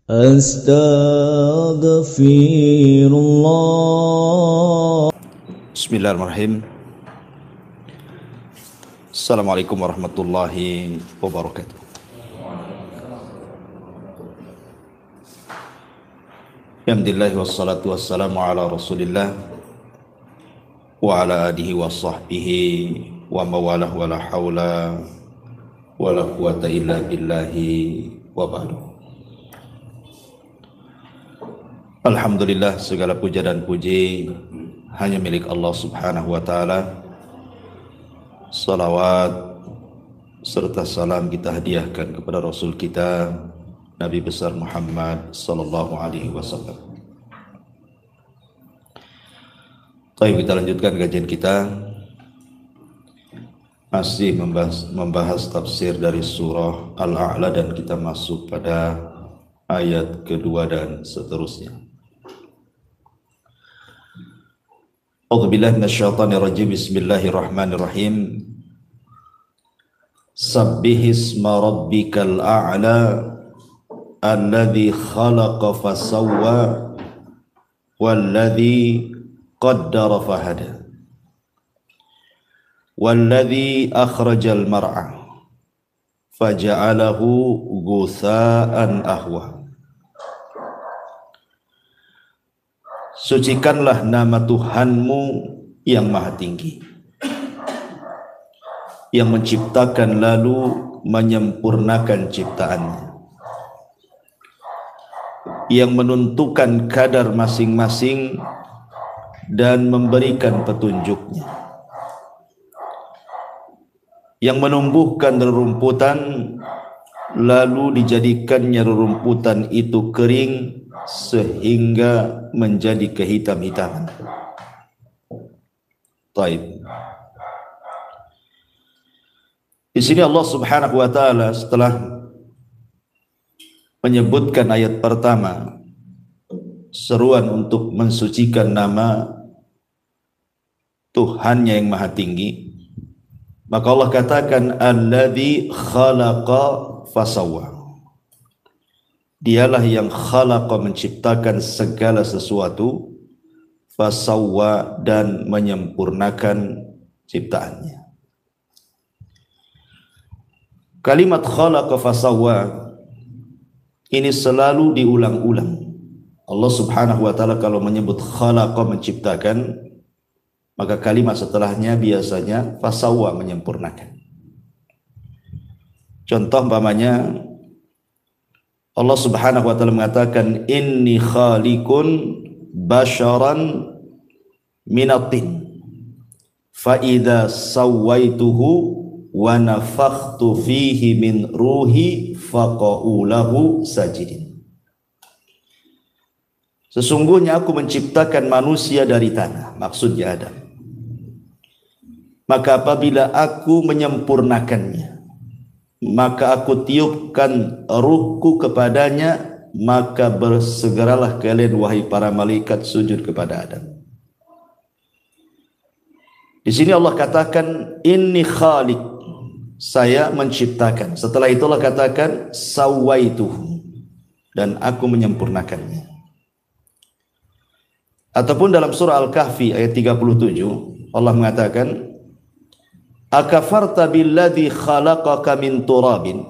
Astaghfirullah. Bismillahirrahmanirrahim. Assalamualaikum warahmatullahi wabarakatuh. Alhamdulillah wassalatu wassalamu ala Rasulillah wa ala alihi wa sahbihi wa mawalah wa la hawla wa la quwata illa billahi wa ba'du. Alhamdulillah, segala puja dan puji hanya milik Allah subhanahu wa ta'ala. Salawat serta salam kita hadiahkan kepada Rasul kita Nabi besar Muhammad sallallahu alaihi wasallam. Baik, kita lanjutkan kajian kita. Masih membahas tafsir dari surah Al-A'la dan kita masuk pada ayat kedua dan seterusnya. A'udzubillahi minasyaitonir rajim. Bismillahirrahmanirrahim. Sabbihisma rabbikal a'la alladzi khalaqa fasawwa walladzi qaddara fahada walladzi akhrajal mar'a faja'alahu ghutsa'an ahwa. Sucikanlah nama Tuhanmu yang maha tinggi, yang menciptakan lalu menyempurnakan ciptaannya, yang menentukan kadar masing-masing dan memberikan petunjuknya, yang menumbuhkan rerumputan lalu dijadikannya rerumputan itu kering sehingga menjadi kehitam-hitaman. Taib. Di sini Allah Subhanahu wa taala setelah menyebutkan ayat pertama seruan untuk mensucikan nama Tuhannya yang maha tinggi, maka Allah katakan alladzi khalaqa fasawwa. Dialah yang khalaqa, menciptakan segala sesuatu, fasawwa, dan menyempurnakan ciptaannya. Kalimat khalaqa fasawwa ini selalu diulang-ulang. Allah Subhanahu wa taala kalau menyebut khalaqa, menciptakan, maka kalimat setelahnya biasanya fasawwa, menyempurnakan. Contoh umpamanya Allah Subhanahu wa taala mengatakan inni khaliqun basharan minatin fa idza sawaituhu wa nafakhtu fihi min ruhi faqa'u lahu sajidin. Sesungguhnya aku menciptakan manusia dari tanah, maksudnya Adam. Maka apabila aku menyempurnakannya, maka aku tiupkan ruhku kepadanya, maka bersegeralah kalian wahai para malaikat sujud kepada Adam. Di sini Allah katakan inni khaliq, saya menciptakan. Setelah itu Allah katakan sawaituhu, dan aku menyempurnakannya. Ataupun dalam surah Al-Kahfi ayat 37 Allah mengatakan akafarta billadzi khalaqaka min turabin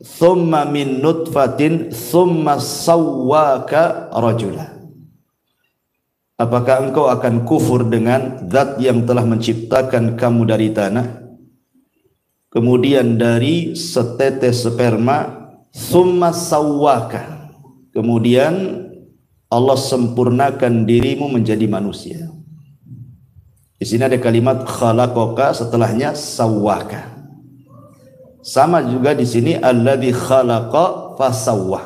thumma min nutfatin thumma sawwaka rajula. Apakah engkau akan kufur dengan zat yang telah menciptakan kamu dari tanah, kemudian dari setetes sperma, thumma sawwaka, kemudian Allah sempurnakan dirimu menjadi manusia. Di sini ada kalimat khalaqaka, setelahnya sawwaka. Sama juga di sini alladzi khalaqa fasawwa.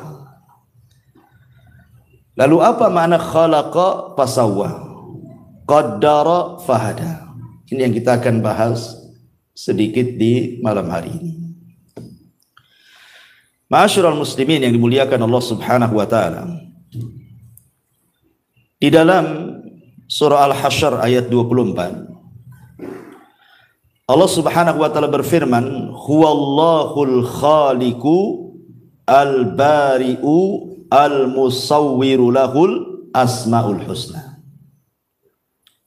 Lalu apa makna khalaqa fasawwa? Qaddara fahada. Ini yang kita akan bahas sedikit di malam hari ini. Ma'asyiral muslimin yang dimuliakan Allah Subhanahu wa taala. Di dalam surah Al-Hasyr ayat 24 Allah Subhanahu wa taala berfirman, "Huwallahul khaliqu Al-Bari'u Al-Musawwiru lahul Asma'ul Husna.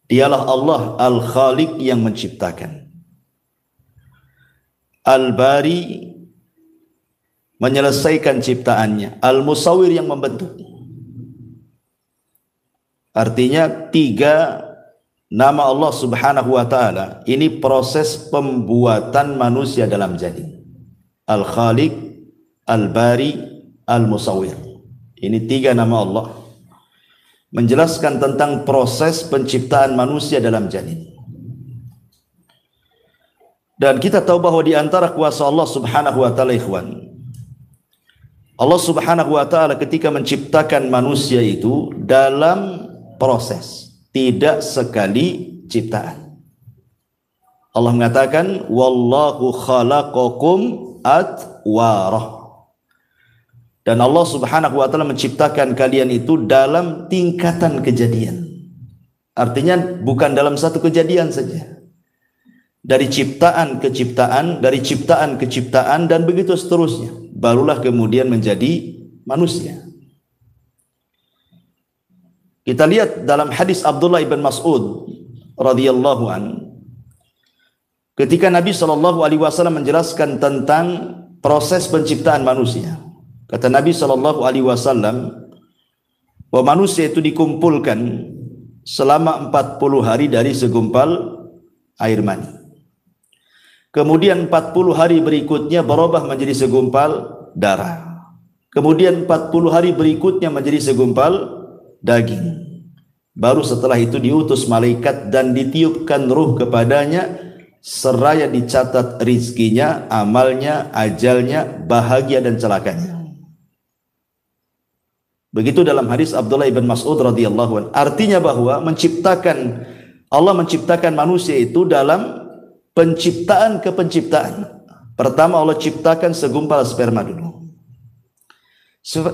Dialah Allah Al-Khaliq yang menciptakan. Al-Bari menyelesaikan ciptaannya. Al-Musawwir yang membentuk. Artinya 3 nama Allah Subhanahu wa taala ini proses pembuatan manusia dalam janin. Al-Khaliq, Al-Bari, Al-Musawwir. Ini 3 nama Allah menjelaskan tentang proses penciptaan manusia dalam janin. Dan kita tahu bahwa di antara kuasa Allah Subhanahu wa taala, ikhwan, Allah Subhanahu wa taala ketika menciptakan manusia itu dalam proses, tidak sekali ciptaan. Allah mengatakan wallahu khalaqakum atwarah. Dan Allah Subhanahu wa taala menciptakan kalian itu dalam tingkatan kejadian. Artinya bukan dalam satu kejadian saja. Dari ciptaan ke ciptaan, dari ciptaan ke ciptaan, dan begitu seterusnya. Barulah kemudian menjadi manusia. Kita lihat dalam hadis Abdullah ibn Mas'ud radhiyallahu an, ketika Nabi SAW menjelaskan tentang proses penciptaan manusia. Kata Nabi SAW, bahwa manusia itu dikumpulkan selama 40 hari dari segumpal air mani. Kemudian 40 hari berikutnya berubah menjadi segumpal darah. Kemudian 40 hari berikutnya menjadi segumpal daging. Baru setelah itu diutus malaikat dan ditiupkan ruh kepadanya, seraya dicatat rizkinya, amalnya, ajalnya, bahagia dan celakanya. Begitu dalam hadis Abdullah ibn Mas'ud radhiyallahu anhu. Artinya bahwa Allah menciptakan manusia itu dalam penciptaan ke penciptaan. Pertama Allah ciptakan segumpal sperma dulu.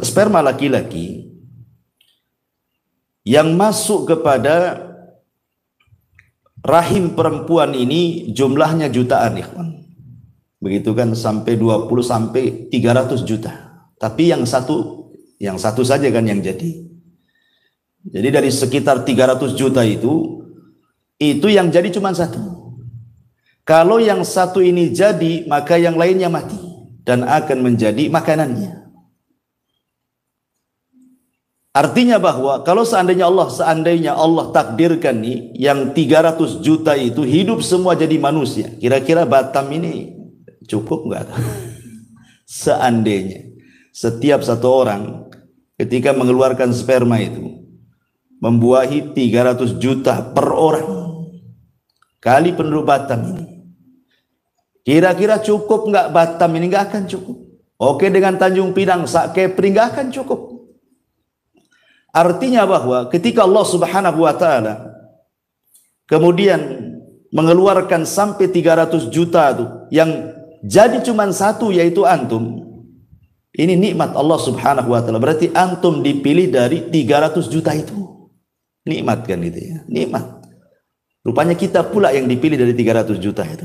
Sperma laki-laki yang masuk kepada rahim perempuan ini jumlahnya jutaan, ikhwan. Begitu kan, sampai 20 sampai 300 juta. Tapi yang satu saja kan yang jadi. Jadi dari sekitar 300 juta itu yang jadi cuma satu. Kalau yang satu ini jadi, maka yang lainnya mati dan akan menjadi makanannya. Artinya bahwa kalau seandainya Allah takdirkan nih yang 300 juta itu hidup semua jadi manusia, kira-kira Batam ini cukup enggak? Seandainya setiap satu orang ketika mengeluarkan sperma itu membuahi 300 juta per orang kali penduduk Batam ini, kira-kira cukup enggak Batam ini? Enggak akan cukup. Oke, dengan Tanjung Pinang, Sak Kepri enggak akan cukup. Artinya bahwa ketika Allah Subhanahu wa taala kemudian mengeluarkan sampai 300 juta itu, yang jadi cuma satu yaitu antum. Ini nikmat Allah Subhanahu wa taala. Berarti antum dipilih dari 300 juta itu. Nikmat kan itu ya? Nikmat. Rupanya kita pula yang dipilih dari 300 juta itu.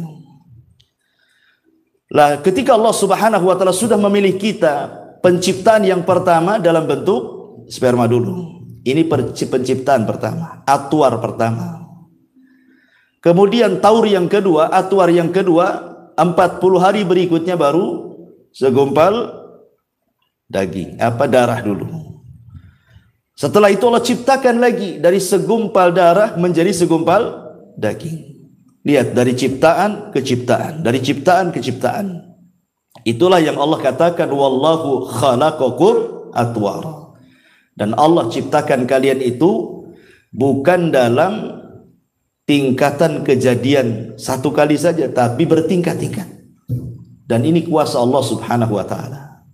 Lah ketika Allah Subhanahu wa taala sudah memilih kita, penciptaan yang pertama dalam bentuk sperma dulu. Ini penciptaan pertama, atwar pertama. Kemudian taur yang kedua, atwar yang kedua, 40 hari berikutnya baru segumpal daging, darah dulu. Setelah itu Allah ciptakan lagi dari segumpal darah menjadi segumpal daging. Lihat, dari ciptaan ke ciptaan, dari ciptaan ke ciptaan. Itulah yang Allah katakan wallahu khalaqakum atwara. Dan Allah ciptakan kalian itu bukan dalam tingkatan kejadian satu kali saja, tapi bertingkat-tingkat. Dan ini kuasa Allah Subhanahu wa taala.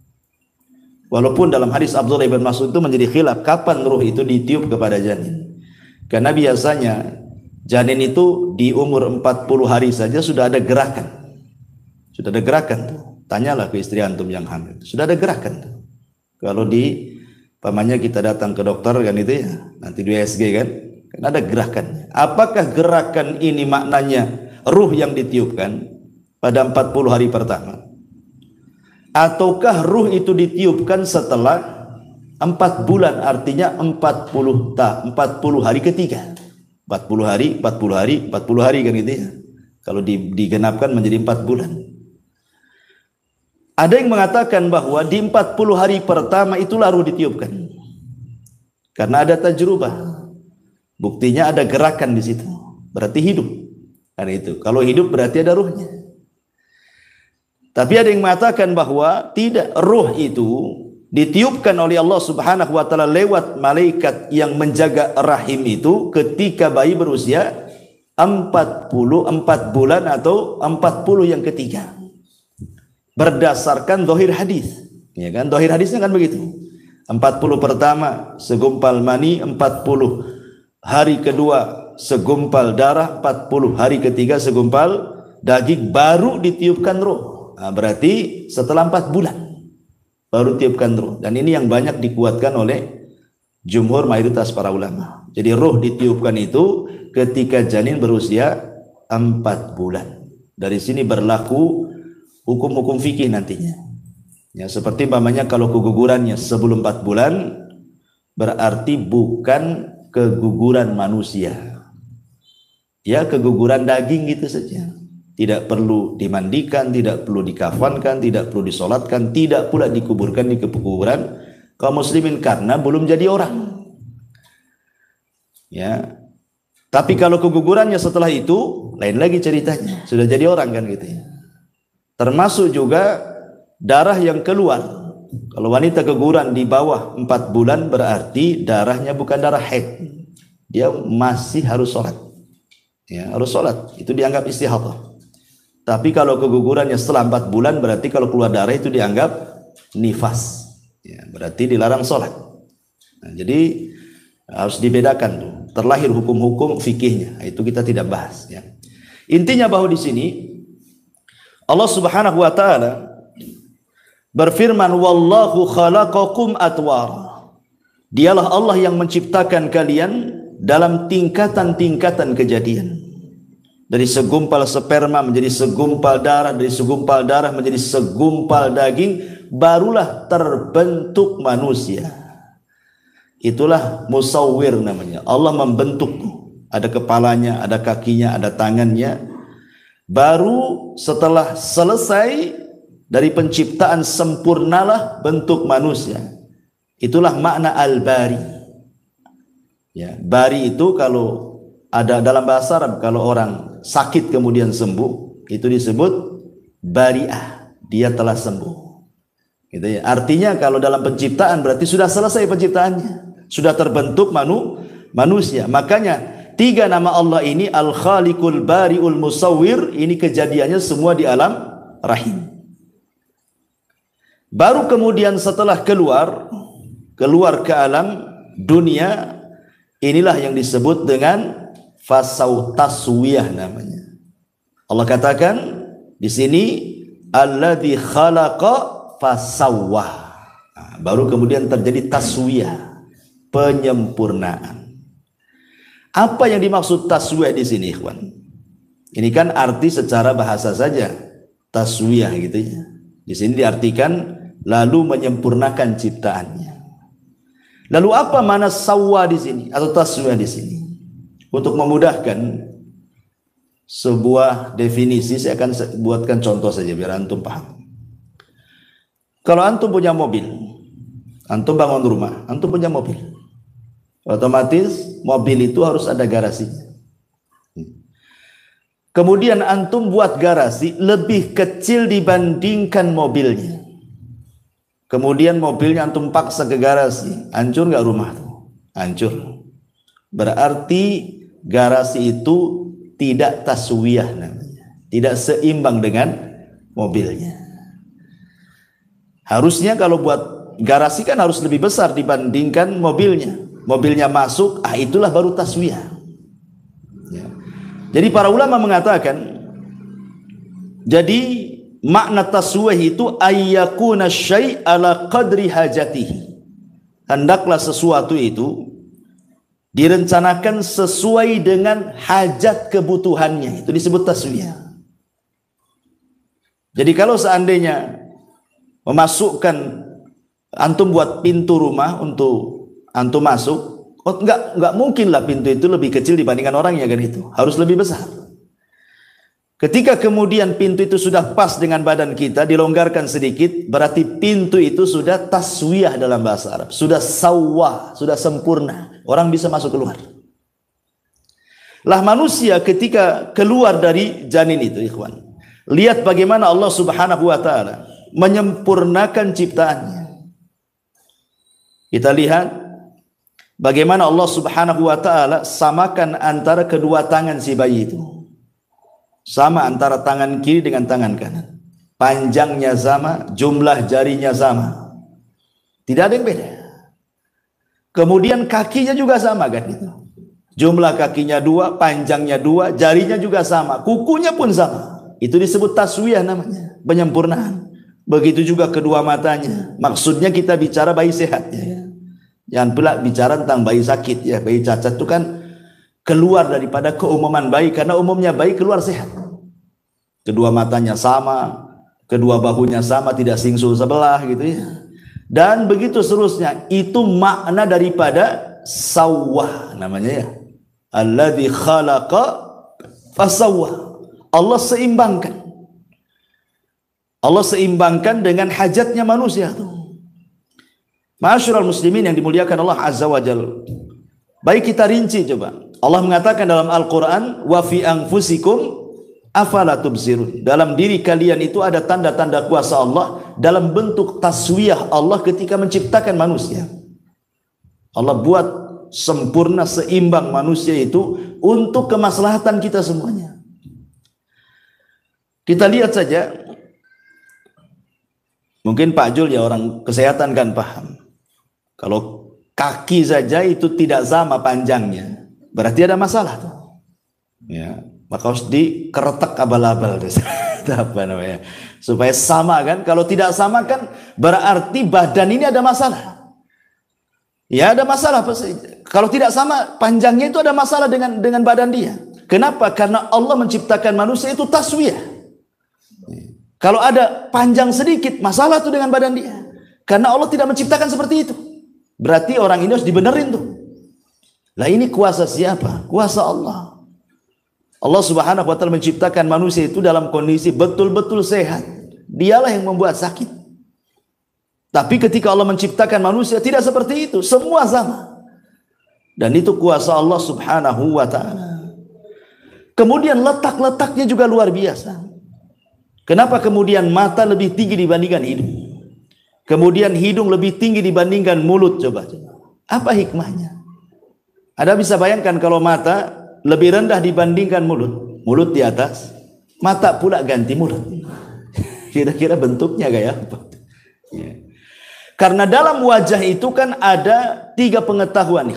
Walaupun dalam hadis Abdullah ibn Mas'ud itu menjadi khilaf kapan ruh itu ditiup kepada janin. Karena biasanya janin itu di umur 40 hari saja sudah ada gerakan. Sudah ada gerakan tuh. Tanyalah ke istri antum yang hamil. Sudah ada gerakan tuh. Kalau pamannya kita datang ke dokter kan itu ya, nanti di USG kan ada gerakannya. Apakah gerakan ini maknanya ruh yang ditiupkan pada 40 hari pertama? ataukah ruh itu ditiupkan setelah 4 bulan, artinya 40 hari ketiga. 40 hari kan gitu ya. Kalau digenapkan menjadi 4 bulan. Ada yang mengatakan bahwa di 40 hari pertama itulah ruh ditiupkan. Karena ada tajrubah. Buktinya ada gerakan di situ. Berarti hidup. Karena itu. Kalau hidup berarti ada ruhnya. Tapi ada yang mengatakan bahwa tidak, ruh itu ditiupkan oleh Allah Subhanahu wa taala lewat malaikat yang menjaga rahim itu ketika bayi berusia 44 bulan atau 40 yang ketiga. Berdasarkan zahir hadis. Ya kan? Zahir hadisnya kan begitu. 40 pertama segumpal mani, 40 hari kedua segumpal darah, 40 hari ketiga segumpal daging, baru ditiupkan ruh. Nah, berarti setelah 4 bulan baru tiupkan ruh. Dan ini yang banyak dikuatkan oleh jumhur mayoritas para ulama. Jadi ruh ditiupkan itu ketika janin berusia 4 bulan. Dari sini berlaku hukum-hukum fikih nantinya. Ya, seperti umpamanya kalau kegugurannya sebelum 4 bulan berarti bukan keguguran manusia. Ya, keguguran daging gitu saja. Tidak perlu dimandikan, tidak perlu dikafankan, tidak perlu disolatkan, tidak pula dikuburkan di kuburan kaum muslimin karena belum jadi orang. Ya. Tapi kalau kegugurannya setelah itu lain lagi ceritanya, sudah jadi orang kan gitu ya. Termasuk juga darah yang keluar. Kalau wanita keguguran di bawah 4 bulan berarti darahnya bukan darah haid. Dia masih harus sholat. Ya, harus sholat. Itu dianggap istihadah. Tapi kalau kegugurannya setelah 4 bulan berarti kalau keluar darah itu dianggap nifas. Ya, berarti dilarang sholat. Nah, jadi harus dibedakan tuh. Terlahir hukum-hukum fikihnya. Itu kita tidak bahas. Ya. Intinya bahwa di sini Allah Subhanahu wa taala berfirman, wallahu khalaqakum atwara. Dialah Allah yang menciptakan kalian dalam tingkatan-tingkatan kejadian. Dari segumpal sperma menjadi segumpal darah, dari segumpal darah menjadi segumpal daging, barulah terbentuk manusia. Itulah musawwir namanya. Allah membentuk. Ada kepalanya, ada kakinya, ada tangannya. Baru setelah selesai dari penciptaan sempurnalah bentuk manusia. Itulah makna al-bari. Ya, bari itu kalau ada dalam bahasa Arab, kalau orang sakit kemudian sembuh, itu disebut bari'ah. Dia telah sembuh. Gitu ya. Artinya kalau dalam penciptaan berarti sudah selesai penciptaannya. Sudah terbentuk manusia. Makanya 3 nama Allah ini, Al-Khaliqul Bari'ul Musawwir, ini kejadiannya semua di alam rahim. Baru kemudian setelah keluar ke alam dunia, inilah yang disebut dengan fasau taswiyah namanya. Allah katakan di sini alladzi khalaqa fasawwa. Nah, baru kemudian terjadi taswiyah, penyempurnaan. Apa yang dimaksud taswiyah di sini, ikhwan? Ini kan arti secara bahasa saja, taswiyah gitu ya. Di sini diartikan lalu menyempurnakan ciptaannya. Lalu apa makna sawwa di sini atau taswiyah di sini? Untuk memudahkan sebuah definisi, saya akan buatkan contoh saja biar antum paham. Kalau antum punya mobil, antum bangun rumah, antum punya mobil, otomatis mobil itu harus ada garasinya. Kemudian antum buat garasi lebih kecil dibandingkan mobilnya. Kemudian mobilnya antum paksa ke garasi, hancur nggak rumah tuh? Hancur. Berarti garasi itu tidak taswiyah namanya, tidak seimbang dengan mobilnya. Harusnya kalau buat garasi kan harus lebih besar dibandingkan mobilnya. Mobilnya masuk, itulah baru taswiyah. Ya. Jadi para ulama mengatakan, jadi makna taswiyah itu ayyakuna syai' ala qadri hajatihi. Hendaklah sesuatu itu direncanakan sesuai dengan hajat kebutuhannya. Itu disebut taswiyah. Jadi kalau seandainya memasukkan antum buat pintu rumah untuk antum masuk, oh, enggak mungkin lah pintu itu lebih kecil dibandingkan orangnya kan, itu harus lebih besar. Ketika kemudian pintu itu sudah pas dengan badan kita, dilonggarkan sedikit, berarti pintu itu sudah taswiyah dalam bahasa Arab, sudah sawah, sudah sempurna, orang bisa masuk keluar. Lah manusia ketika keluar dari janin itu, ikhwan, lihat bagaimana Allah Subhanahu wa taala menyempurnakan ciptaannya. Kita lihat bagaimana Allah Subhanahu wa taala samakan antara kedua tangan si bayi itu. Sama antara tangan kiri dengan tangan kanan. Panjangnya sama, jumlah jarinya sama. Tidak ada yang beda. Kemudian kakinya juga sama kan itu. Jumlah kakinya 2, panjangnya 2, jarinya juga sama, kukunya pun sama. Itu disebut taswiyah namanya, penyempurnaan. Begitu juga kedua matanya. Maksudnya kita bicara bayi sehat ya. Jangan pula bicara tentang bayi sakit ya. Bayi cacat itu kan keluar daripada keumuman bayi, karena umumnya bayi keluar sehat. Kedua matanya sama, kedua bahunya sama, tidak singsul sebelah gitu ya. Dan begitu seterusnya. Itu makna daripada sawwah namanya ya. Alladzi khalaqa fasawwah. Allah seimbangkan. Allah seimbangkan dengan hajatnya manusia tuh. Ma'asyiral muslimin yang dimuliakan Allah Azza wa Jalla. Baik kita rinci coba. Allah mengatakan dalam Al-Quran, wa fi anfusikum afala tubsirun. Dalam diri kalian itu ada tanda-tanda kuasa Allah dalam bentuk taswiyah Allah ketika menciptakan manusia. Allah buat sempurna, seimbang manusia itu untuk kemaslahatan kita semuanya. Kita lihat saja, mungkin Pak Jul ya orang kesehatan kan paham. Kalau kaki saja itu tidak sama panjangnya, berarti ada masalah tuh. Ya, maka harus dikeretek abal-abal apa namanya, supaya sama kan. Kalau tidak sama kan berarti badan ini ada masalah. Ya ada masalah. Kalau tidak sama panjangnya itu ada masalah dengan badan dia. Kenapa? Karena Allah menciptakan manusia itu taswiyah. Kalau ada panjang sedikit, masalah tuh dengan badan dia. Karena Allah tidak menciptakan seperti itu. Berarti orang ini harus dibenerin tuh. Lah ini kuasa siapa? Kuasa Allah. Allah Subhanahu wa taala menciptakan manusia itu dalam kondisi betul-betul sehat. Dialah yang membuat sakit. Tapi ketika Allah menciptakan manusia tidak seperti itu, semua sama. Dan itu kuasa Allah Subhanahu wa taala. Kemudian letak-letaknya juga luar biasa. Kenapa kemudian mata lebih tinggi dibandingkan hidung? Kemudian hidung lebih tinggi dibandingkan mulut, coba. Apa hikmahnya? Anda bisa bayangkan kalau mata lebih rendah dibandingkan mulut, mulut di atas, mata pula ganti mulut. Kira-kira bentuknya kayak apa? Ya. Karena dalam wajah itu kan ada 3 pengetahuan.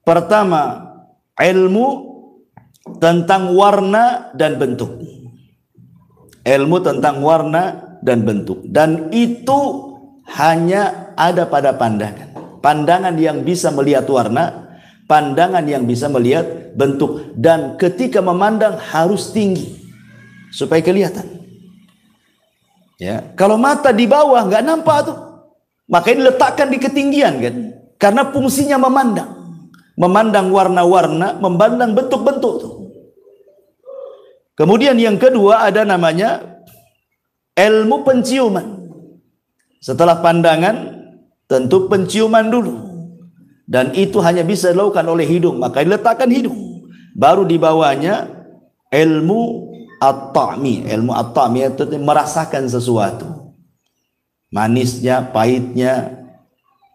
Pertama, ilmu tentang warna dan bentuk. Ilmu tentang warna dan bentuk, dan itu hanya ada pada pandangan. Pandangan yang bisa melihat warna, pandangan yang bisa melihat bentuk, dan ketika memandang harus tinggi supaya kelihatan. Ya, kalau mata di bawah nggak nampak tuh, makanya diletakkan di ketinggian kan, karena fungsinya memandang warna-warna, memandang bentuk-bentuk tuh. Kemudian yang kedua ada namanya ilmu penciuman. Setelah pandangan, tentu penciuman dulu. Dan itu hanya bisa dilakukan oleh hidung, maka diletakkan hidung. Baru di bawahnya ilmu at-ta'mi. Ilmu at-ta'mi itu merasakan sesuatu. Manisnya, pahitnya,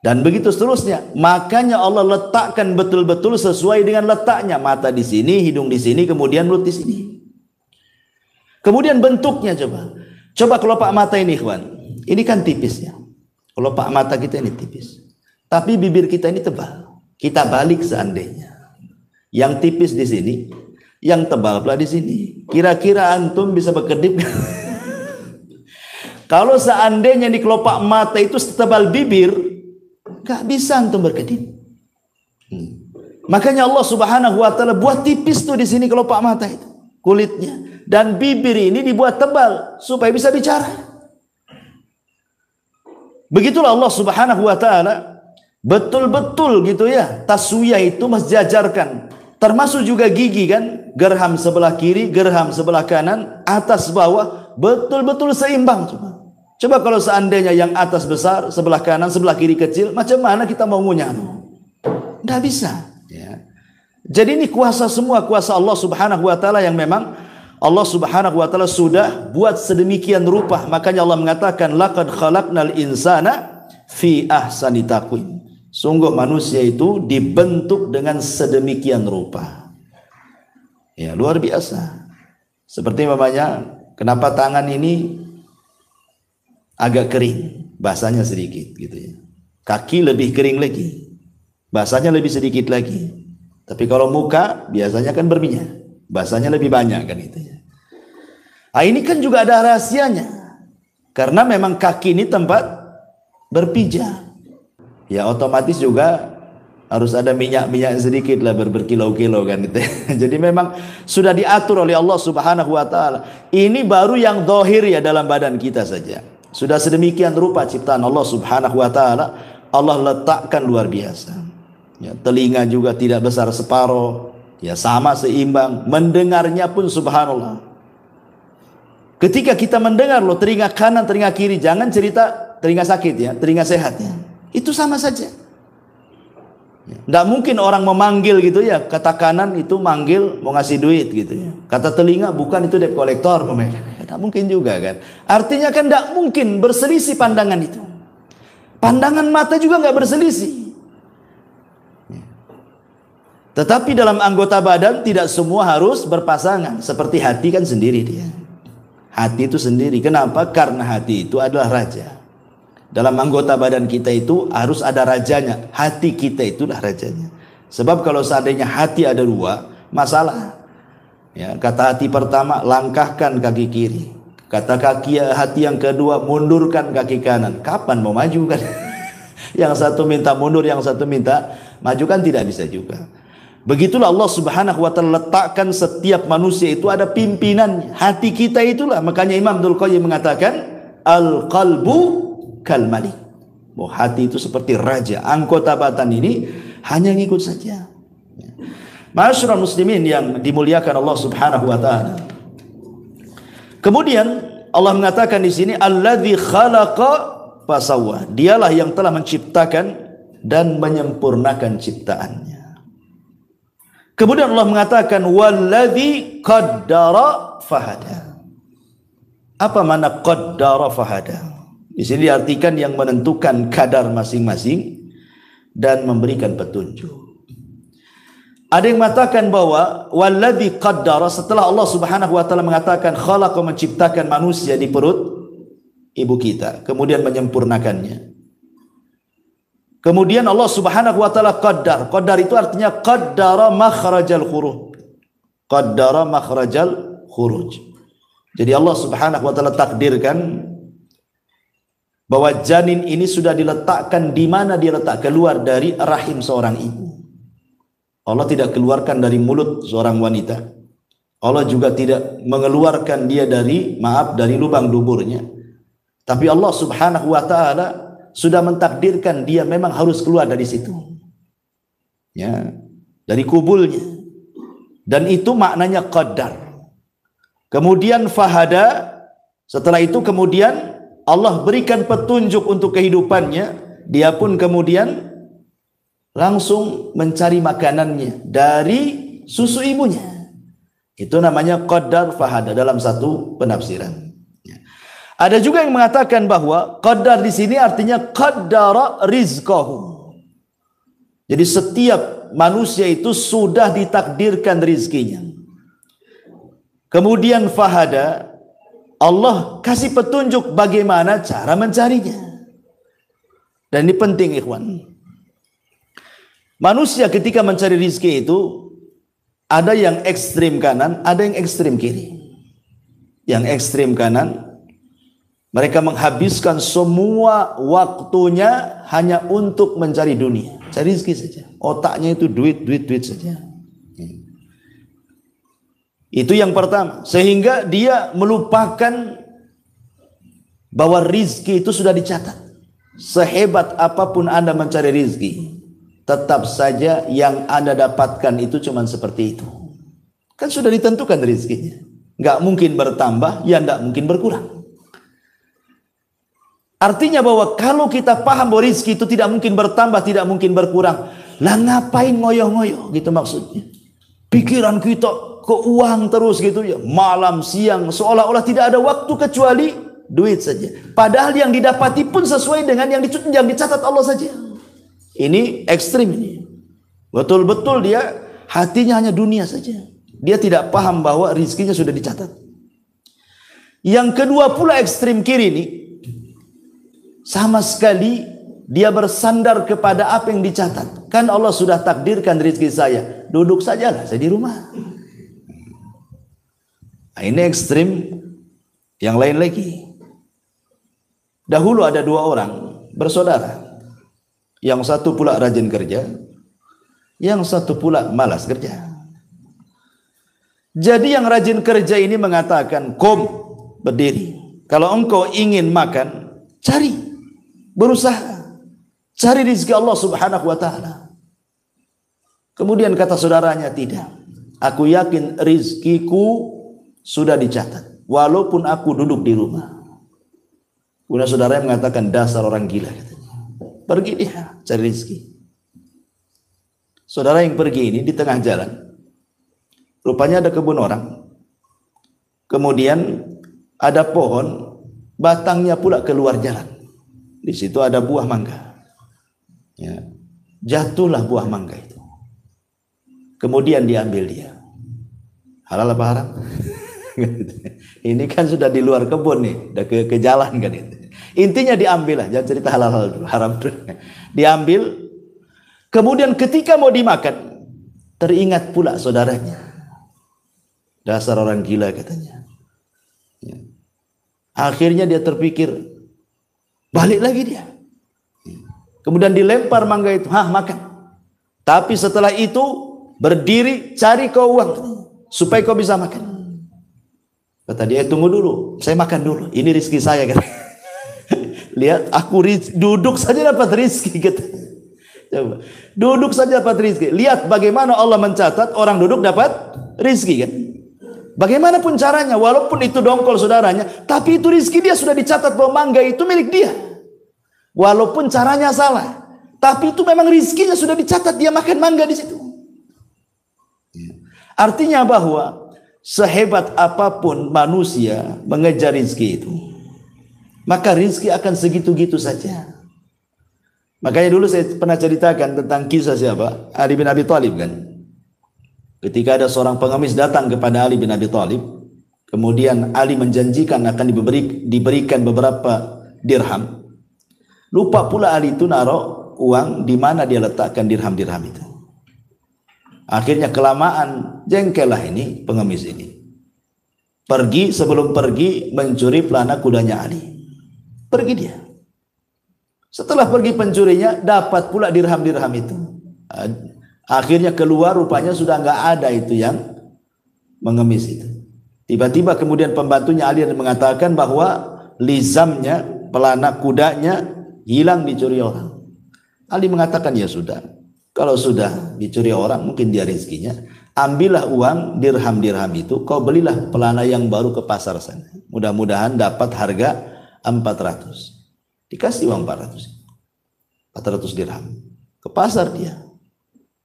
dan begitu seterusnya. Makanya Allah letakkan betul-betul sesuai dengan letaknya. Mata di sini, hidung di sini, kemudian mulut di sini. Kemudian bentuknya coba kelopak mata ini, ikhwan. Ini kan tipis ya. Kelopak mata kita ini tipis. Tapi bibir kita ini tebal. Kita balik seandainya. Yang tipis di sini, yang tebal pula di sini. Kira-kira antum bisa berkedip? Kalau seandainya di kelopak mata itu setebal bibir, gak bisa antum berkedip. Makanya Allah Subhanahu wa taala buat tipis tuh di sini kelopak mata itu, kulitnya. Dan bibir ini dibuat tebal supaya bisa bicara. Begitulah Allah Subhanahu wa taala betul-betul gitu ya, taswiyah itu mensejajarkan. Termasuk juga gigi kan, gerham sebelah kiri, gerham sebelah kanan, atas bawah, betul-betul seimbang. Coba kalau seandainya yang atas besar, sebelah kanan, sebelah kiri kecil, macam mana kita mau ngunyah? Tidak bisa. Ya. Jadi ini kuasa semua, kuasa Allah Subhanahu wa taala yang memang Allah Subhanahu wa taala sudah buat sedemikian rupa. Makanya Allah mengatakan laqad khalaqnal insana fi ahsani taqwim. Sungguh manusia itu dibentuk dengan sedemikian rupa. Ya, luar biasa. Seperti namanya, kenapa tangan ini agak kering, basahnya sedikit gitu ya. Kaki lebih kering lagi, basahnya lebih sedikit lagi. Tapi kalau muka biasanya kan berminyak, basahnya lebih banyak kan itu ya. Nah, ini kan juga ada rahasianya. Karena memang kaki ini tempat berpijak. Ya otomatis juga harus ada minyak-minyak sedikit lah berkilo-kilo kan itu. Jadi memang sudah diatur oleh Allah Subhanahu wa taala. Ini baru yang zahir ya dalam badan kita saja. Sudah sedemikian rupa ciptaan Allah Subhanahu wa taala, Allah letakkan luar biasa. Ya, telinga juga tidak besar separuh, ya sama seimbang. Mendengarnya pun subhanallah. Ketika kita mendengar loh, telinga kanan, telinga kiri, jangan cerita telinga sakit ya, telinga sehat ya. Itu sama saja. Tidak mungkin orang memanggil gitu ya, kata kanan itu manggil mau ngasih duit gitu ya. Kata telinga bukan itu debt collector. Tidak mungkin juga kan. Artinya kan tidak mungkin berselisih pandangan itu. Pandangan mata juga nggak berselisih. Tetapi dalam anggota badan tidak semua harus berpasangan. Seperti hati kan sendiri dia. Hati itu sendiri. Kenapa? Karena hati itu adalah raja. Dalam anggota badan kita itu harus ada rajanya. Hati kita itulah rajanya. Sebab kalau seandainya hati ada dua, masalah. Ya, kata hati pertama, langkahkan kaki kiri. Kata hati yang kedua, mundurkan kaki kanan. Kapan mau maju kan? Yang satu minta mundur, yang satu minta maju kan tidak bisa juga. Begitulah Allah Subhanahu wa taala letakkan setiap manusia itu ada pimpinannya. Hati kita itulah. Makanya Imam Dzul Qayyim mengatakan, al-qalbu kal malik. Oh, hati itu seperti raja. Anggota badan ini hanya ngikut saja. Ma'asyiral muslimin yang dimuliakan Allah Subhanahu wa taala. Kemudian Allah mengatakan di sini alladzi khalaqa fasawwa. Dialah yang telah menciptakan dan menyempurnakan ciptaannya. Kemudian Allah mengatakan walladzi qaddara fahada. Apa makna qaddara fahada? Di sini diartikan yang menentukan kadar masing-masing dan memberikan petunjuk. Ada yang mengatakan bahwa walladzi qaddara, setelah Allah Subhanahu wa taala mengatakan khalaqa, menciptakan manusia di perut ibu kita, kemudian menyempurnakannya. Kemudian Allah Subhanahu wa taala qaddar. Qaddar itu artinya qaddara makhrajal khuruj. Qaddara makhrajal khuruj. Jadi Allah Subhanahu wa taala takdirkan bahwa janin ini sudah diletakkan di mana dia letak, keluar dari rahim seorang ibu. Allah tidak keluarkan dari mulut seorang wanita. Allah juga tidak mengeluarkan dia dari lubang duburnya. Tapi Allah Subhanahu wa taala sudah mentakdirkan dia memang harus keluar dari situ. Ya, dari kubulnya. Dan itu maknanya qaddar. Kemudian fahada, setelah itu kemudian Allah berikan petunjuk untuk kehidupannya. Dia pun kemudian langsung mencari makanannya dari susu ibunya. Itu namanya qaddar fahada dalam satu penafsiran. Ada juga yang mengatakan bahwa qaddar di sini artinya qaddara rizqahu. Jadi setiap manusia itu sudah ditakdirkan rizkinya. Kemudian fahada, Allah kasih petunjuk bagaimana cara mencarinya. Dan ini penting ikhwan. Manusia ketika mencari rizki itu ada yang ekstrim kanan, ada yang ekstrim kiri. Yang ekstrim kanan, mereka menghabiskan semua waktunya hanya untuk mencari dunia, cari rizki saja. Otaknya itu duit saja. Itu yang pertama, sehingga dia melupakan bahwa rizki itu sudah dicatat. sehebat apapun Anda mencari rizki, tetap saja yang Anda dapatkan itu cuma seperti itu. Kan sudah ditentukan rizkinya. Nggak mungkin bertambah, ya nggak mungkin berkurang. Artinya bahwa kalau kita paham bahwa rizki itu tidak mungkin bertambah, tidak mungkin berkurang, lah ngapain ngoyo-ngoyo gitu maksudnya. Pikiran kita ke uang terus gitu ya, malam siang, seolah-olah tidak ada waktu kecuali duit saja. Padahal yang didapati pun sesuai dengan yang dicatat Allah saja. Ini ekstrim ini. Betul-betul dia hatinya hanya dunia saja. Dia tidak paham bahwa rizkinya sudah dicatat. Yang kedua pula ekstrim kiri ini, sama sekali dia bersandar kepada apa yang dicatat. Kan Allah sudah takdirkan rizki saya, duduk sajalah saya di rumah. Nah, ini ekstrim yang lain lagi. Dahulu ada dua orang bersaudara. Yang satu pula rajin kerja, yang satu pula malas kerja. Jadi yang rajin kerja ini mengatakan, "Kom, berdiri. Kalau engkau ingin makan, cari, berusaha, cari rezeki Allah Subhanahu wa taala." Kemudian kata saudaranya, "Tidak. Aku yakin rizkiku sudah dicatat, walaupun aku duduk di rumah." Kemudian saudaranya mengatakan, "Dasar orang gila," katanya. Pergi dia cari rezeki. Saudara yang pergi ini di tengah jalan, rupanya ada kebun orang. Kemudian ada pohon, batangnya pula keluar jalan. Di situ ada buah mangga. Ya. Jatuhlah buah mangga itu. Kemudian diambil dia. Halal apa haram? Ini kan sudah di luar kebun nih, udah ke jalan kan itu. Intinya diambil lah, jangan cerita halal dulu, haram dulu. Diambil. Kemudian ketika mau dimakan, teringat pula saudaranya. Dasar orang gila katanya. Ya. Akhirnya dia terpikir, balik lagi dia. Kemudian dilempar mangga itu, makan. Tapi setelah itu berdiri cari kau uang supaya kau bisa makan. Kata dia, tunggu dulu, saya makan dulu. Ini rizki saya kan. Lihat, aku duduk saja dapat rizki katanya. Coba, duduk saja dapat rizki. Lihat bagaimana Allah mencatat orang duduk dapat rizki kan. Bagaimanapun caranya, walaupun itu dongkol saudaranya, tapi itu rizki dia sudah dicatat bahwa mangga itu milik dia. Walaupun caranya salah, tapi itu memang rizkinya sudah dicatat, dia makan mangga di situ. Artinya bahwa sehebat apapun manusia mengejar rizki itu, maka rizki akan segitu-gitu saja. Makanya dulu saya pernah ceritakan tentang kisah siapa? Ali bin Abi Thalib kan. Ketika ada seorang pengemis datang kepada Ali bin Abi Thalib, kemudian Ali menjanjikan akan diberikan beberapa dirham. Lupa pula Ali itu naruh uang di mana dia letakkan dirham-dirham itu. Akhirnya kelamaan jengkelah ini pengemis ini. Sebelum pergi mencuri pelana kudanya Ali. Pergi dia. Setelah pergi pencurinya, dapat pula dirham-dirham itu. Akhirnya keluar, rupanya sudah nggak ada itu yang mengemis itu. Tiba-tiba kemudian pembantunya Ali mengatakan bahwa lizamnya, pelana kudanya hilang dicuri orang. Ali mengatakan, ya sudah. Kalau sudah dicuri orang, mungkin dia rezekinya. Ambillah uang dirham-dirham itu, kau belilah pelana yang baru ke pasar sana. Mudah-mudahan dapat harga 400. Dikasih uang 400 dirham. Ke pasar dia.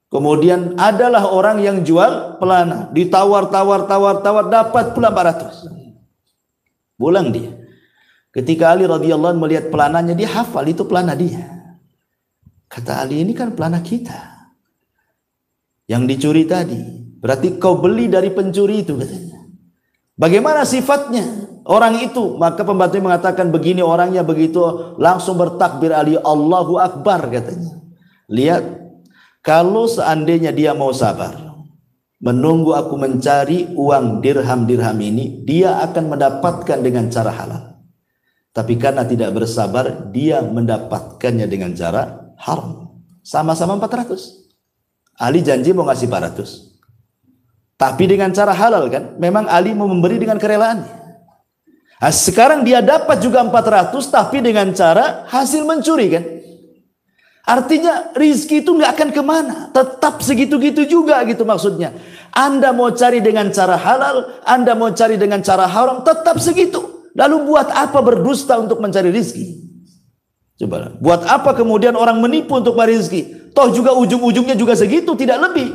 Kemudian adalah orang yang jual pelana. Ditawar, dapat pula 400. Pulang dia. Ketika Ali radhiyallahu anhu melihat pelananya, dia hafal itu pelana dia. Kata Ali, ini kan pelana kita. Yang dicuri tadi. Berarti kau beli dari pencuri itu katanya. Bagaimana sifatnya orang itu? Maka pembantu mengatakan begini orangnya, begitu langsung bertakbir Ali, Allahu Akbar katanya. Lihat, kalau seandainya dia mau sabar menunggu aku mencari uang dirham-dirham ini, dia akan mendapatkan dengan cara halal. Tapi karena tidak bersabar, dia mendapatkannya dengan cara haram. Sama-sama 400. Ali janji mau ngasih 400. Tapi dengan cara halal kan? Memang Ali mau memberi dengan kerelaannya. Nah, sekarang dia dapat juga 400 tapi dengan cara hasil mencuri kan. Artinya rizki itu nggak akan kemana, tetap segitu-gitu juga gitu maksudnya. Anda mau cari dengan cara halal, Anda mau cari dengan cara haram, tetap segitu. Lalu buat apa berdusta untuk mencari rizki? Coba, buat apa kemudian orang menipu untuk mencari rizki? Toh juga ujung-ujungnya juga segitu, tidak lebih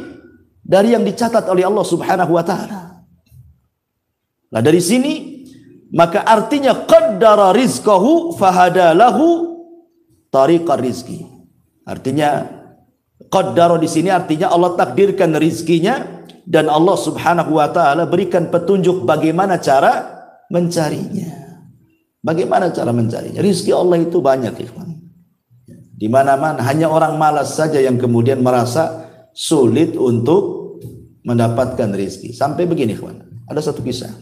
dari yang dicatat oleh Allah Subhanahu wa Ta'ala. Nah dari sini maka artinya qaddara rizqahu fahadalahu tariqar rizki. Artinya qaddara di sini artinya Allah takdirkan rizkinya dan Allah Subhanahu wa Ta'ala berikan petunjuk bagaimana cara mencarinya. Bagaimana cara mencarinya? Rizki Allah itu banyak, ikhwan. Di mana-mana, hanya orang malas saja yang kemudian merasa sulit untuk mendapatkan rizki. Sampai begini, ikhwan. Ada satu kisah.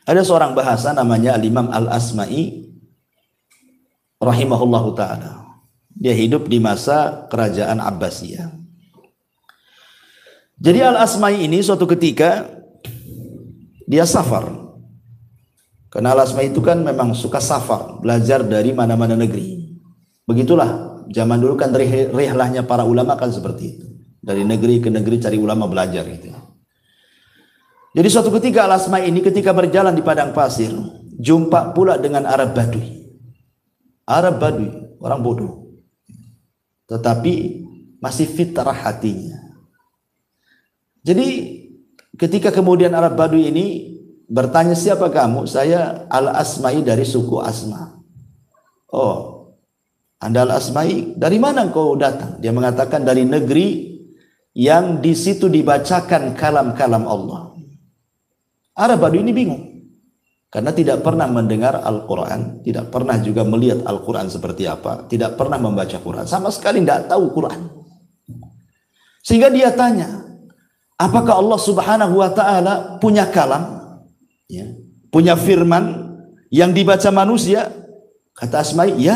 Ada seorang bahasa namanya Al-Imam Al-Asma'i rahimahullahu ta'ala. Dia hidup di masa kerajaan Abbasiyah. Jadi Al-Asma'i ini suatu ketika dia safar. Karena Al-Asma'i itu kan memang suka safar, belajar dari mana-mana negeri. Begitulah zaman dulu kan rihlahnya para ulama kan seperti itu. Dari negeri ke negeri cari ulama belajar gitu. Jadi suatu ketika Al-Asma'i ini ketika berjalan di padang pasir, jumpa pula dengan Arab Badui. Arab Badui, orang bodoh. Tetapi masih fitrah hatinya. Jadi ketika kemudian Arab Badui ini bertanya, siapa kamu? Saya Al-Asma'i dari suku Asma. Oh, Anda Al-Asma'i, dari mana kau datang? Dia mengatakan dari negeri yang di situ dibacakan kalam-kalam Allah. Arab Badui ini bingung. Karena tidak pernah mendengar Al-Quran, tidak pernah juga melihat Al-Quran seperti apa, tidak pernah membaca Quran, sama sekali tidak tahu Quran. Sehingga dia tanya, apakah Allah Subhanahu wa Ta'ala punya kalam, ya, punya firman yang dibaca manusia? Kata Asma'i, ya,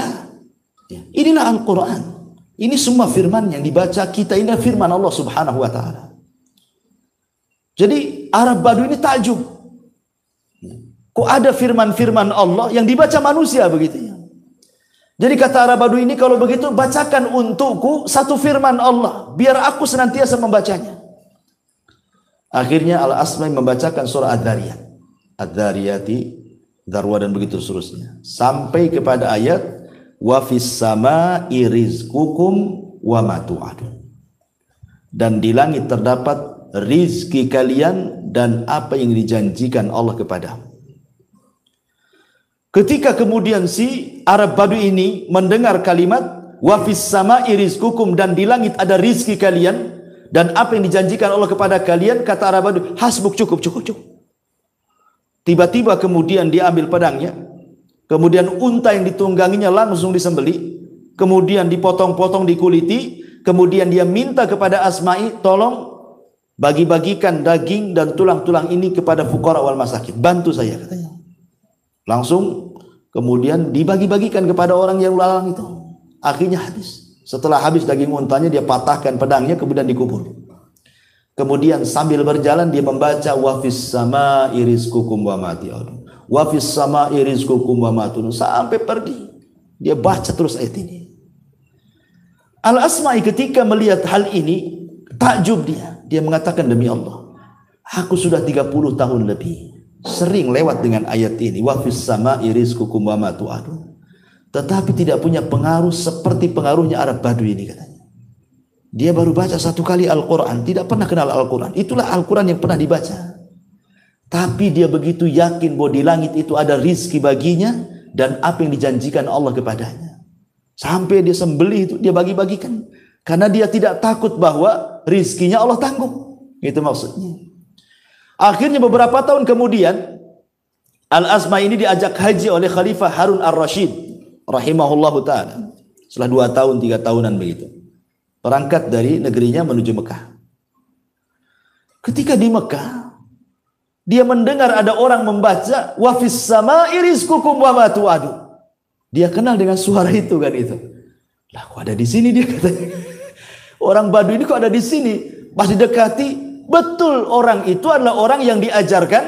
inilah Al-Quran, ini semua firman yang dibaca kita, ini firman Allah Subhanahu wa Ta'ala. Jadi Arab Badui ini takjub. Kok ada firman-firman Allah yang dibaca manusia begitu ya? Jadi kata Arab Badui ini, kalau begitu bacakan untukku satu firman Allah, biar aku senantiasa membacanya. Akhirnya Al-Asma'i membacakan surah Ad-Dhariyat. Ad-Dhariyati, Darwa dan begitu seterusnya. Sampai kepada ayat wa fis sama'i rizqukum wa ma tu'adun. Dan di langit terdapat rizki kalian dan apa yang dijanjikan Allah kepadamu. Ketika kemudian si Arab Badui ini mendengar kalimat wa fis sama'i rizqukum, dan di langit ada rizki kalian dan apa yang dijanjikan Allah kepada kalian, kata Arab Badui, hasbuk, cukup. Tiba-tiba kemudian dia ambil pedangnya, kemudian unta yang ditungganginya langsung disembelih, kemudian dipotong-potong, dikuliti, kemudian dia minta kepada Asma'i, tolong bagi-bagikan daging dan tulang-tulang ini kepada fuqara wal masakin, bantu saya, katanya. Langsung kemudian dibagi-bagikan kepada orang yang lalang itu. Akhirnya habis. Setelah habis daging untanya, dia patahkan pedangnya, kemudian dikubur. Kemudian sambil berjalan dia membaca wa fis sama'i rizqukum wa ma tu'adun, wa fis sama'i rizqukum wa ma tu'adun, sampai pergi. Dia baca terus ayat ini. Al-Asma'i ketika melihat hal ini takjub dia. Dia mengatakan, demi Allah, aku sudah 30 tahun lebih sering lewat dengan ayat ini wa fis sama'i rizqukum wa ma tu'adun, tetapi tidak punya pengaruh seperti pengaruhnya Arab Badui ini, katanya. Dia baru baca satu kali Al-Quran, tidak pernah kenal Al-Quran. Itulah Al-Quran yang pernah dibaca. Tapi dia begitu yakin bahwa di langit itu ada rizki baginya dan apa yang dijanjikan Allah kepadanya. Sampai dia sembelih itu dia bagi-bagikan, karena dia tidak takut bahwa rizkinya Allah tanggung. Itu maksudnya. Akhirnya beberapa tahun kemudian Al-Asma'i ini diajak haji oleh Khalifah Harun Ar-Rasyid rahimahullahu ta'ala. Setelah 2 tahun 3 tahunan begitu, berangkat dari negerinya menuju Mekah. Ketika di Mekah, dia mendengar ada orang membaca wa fis sama'i rizqukum wa ma tu'adun. Dia kenal dengan suara itu kan itu. Lah, kok ada di sini dia, katanya. Orang Badui ini kok ada di sini? Pas didekati, betul orang itu adalah orang yang diajarkan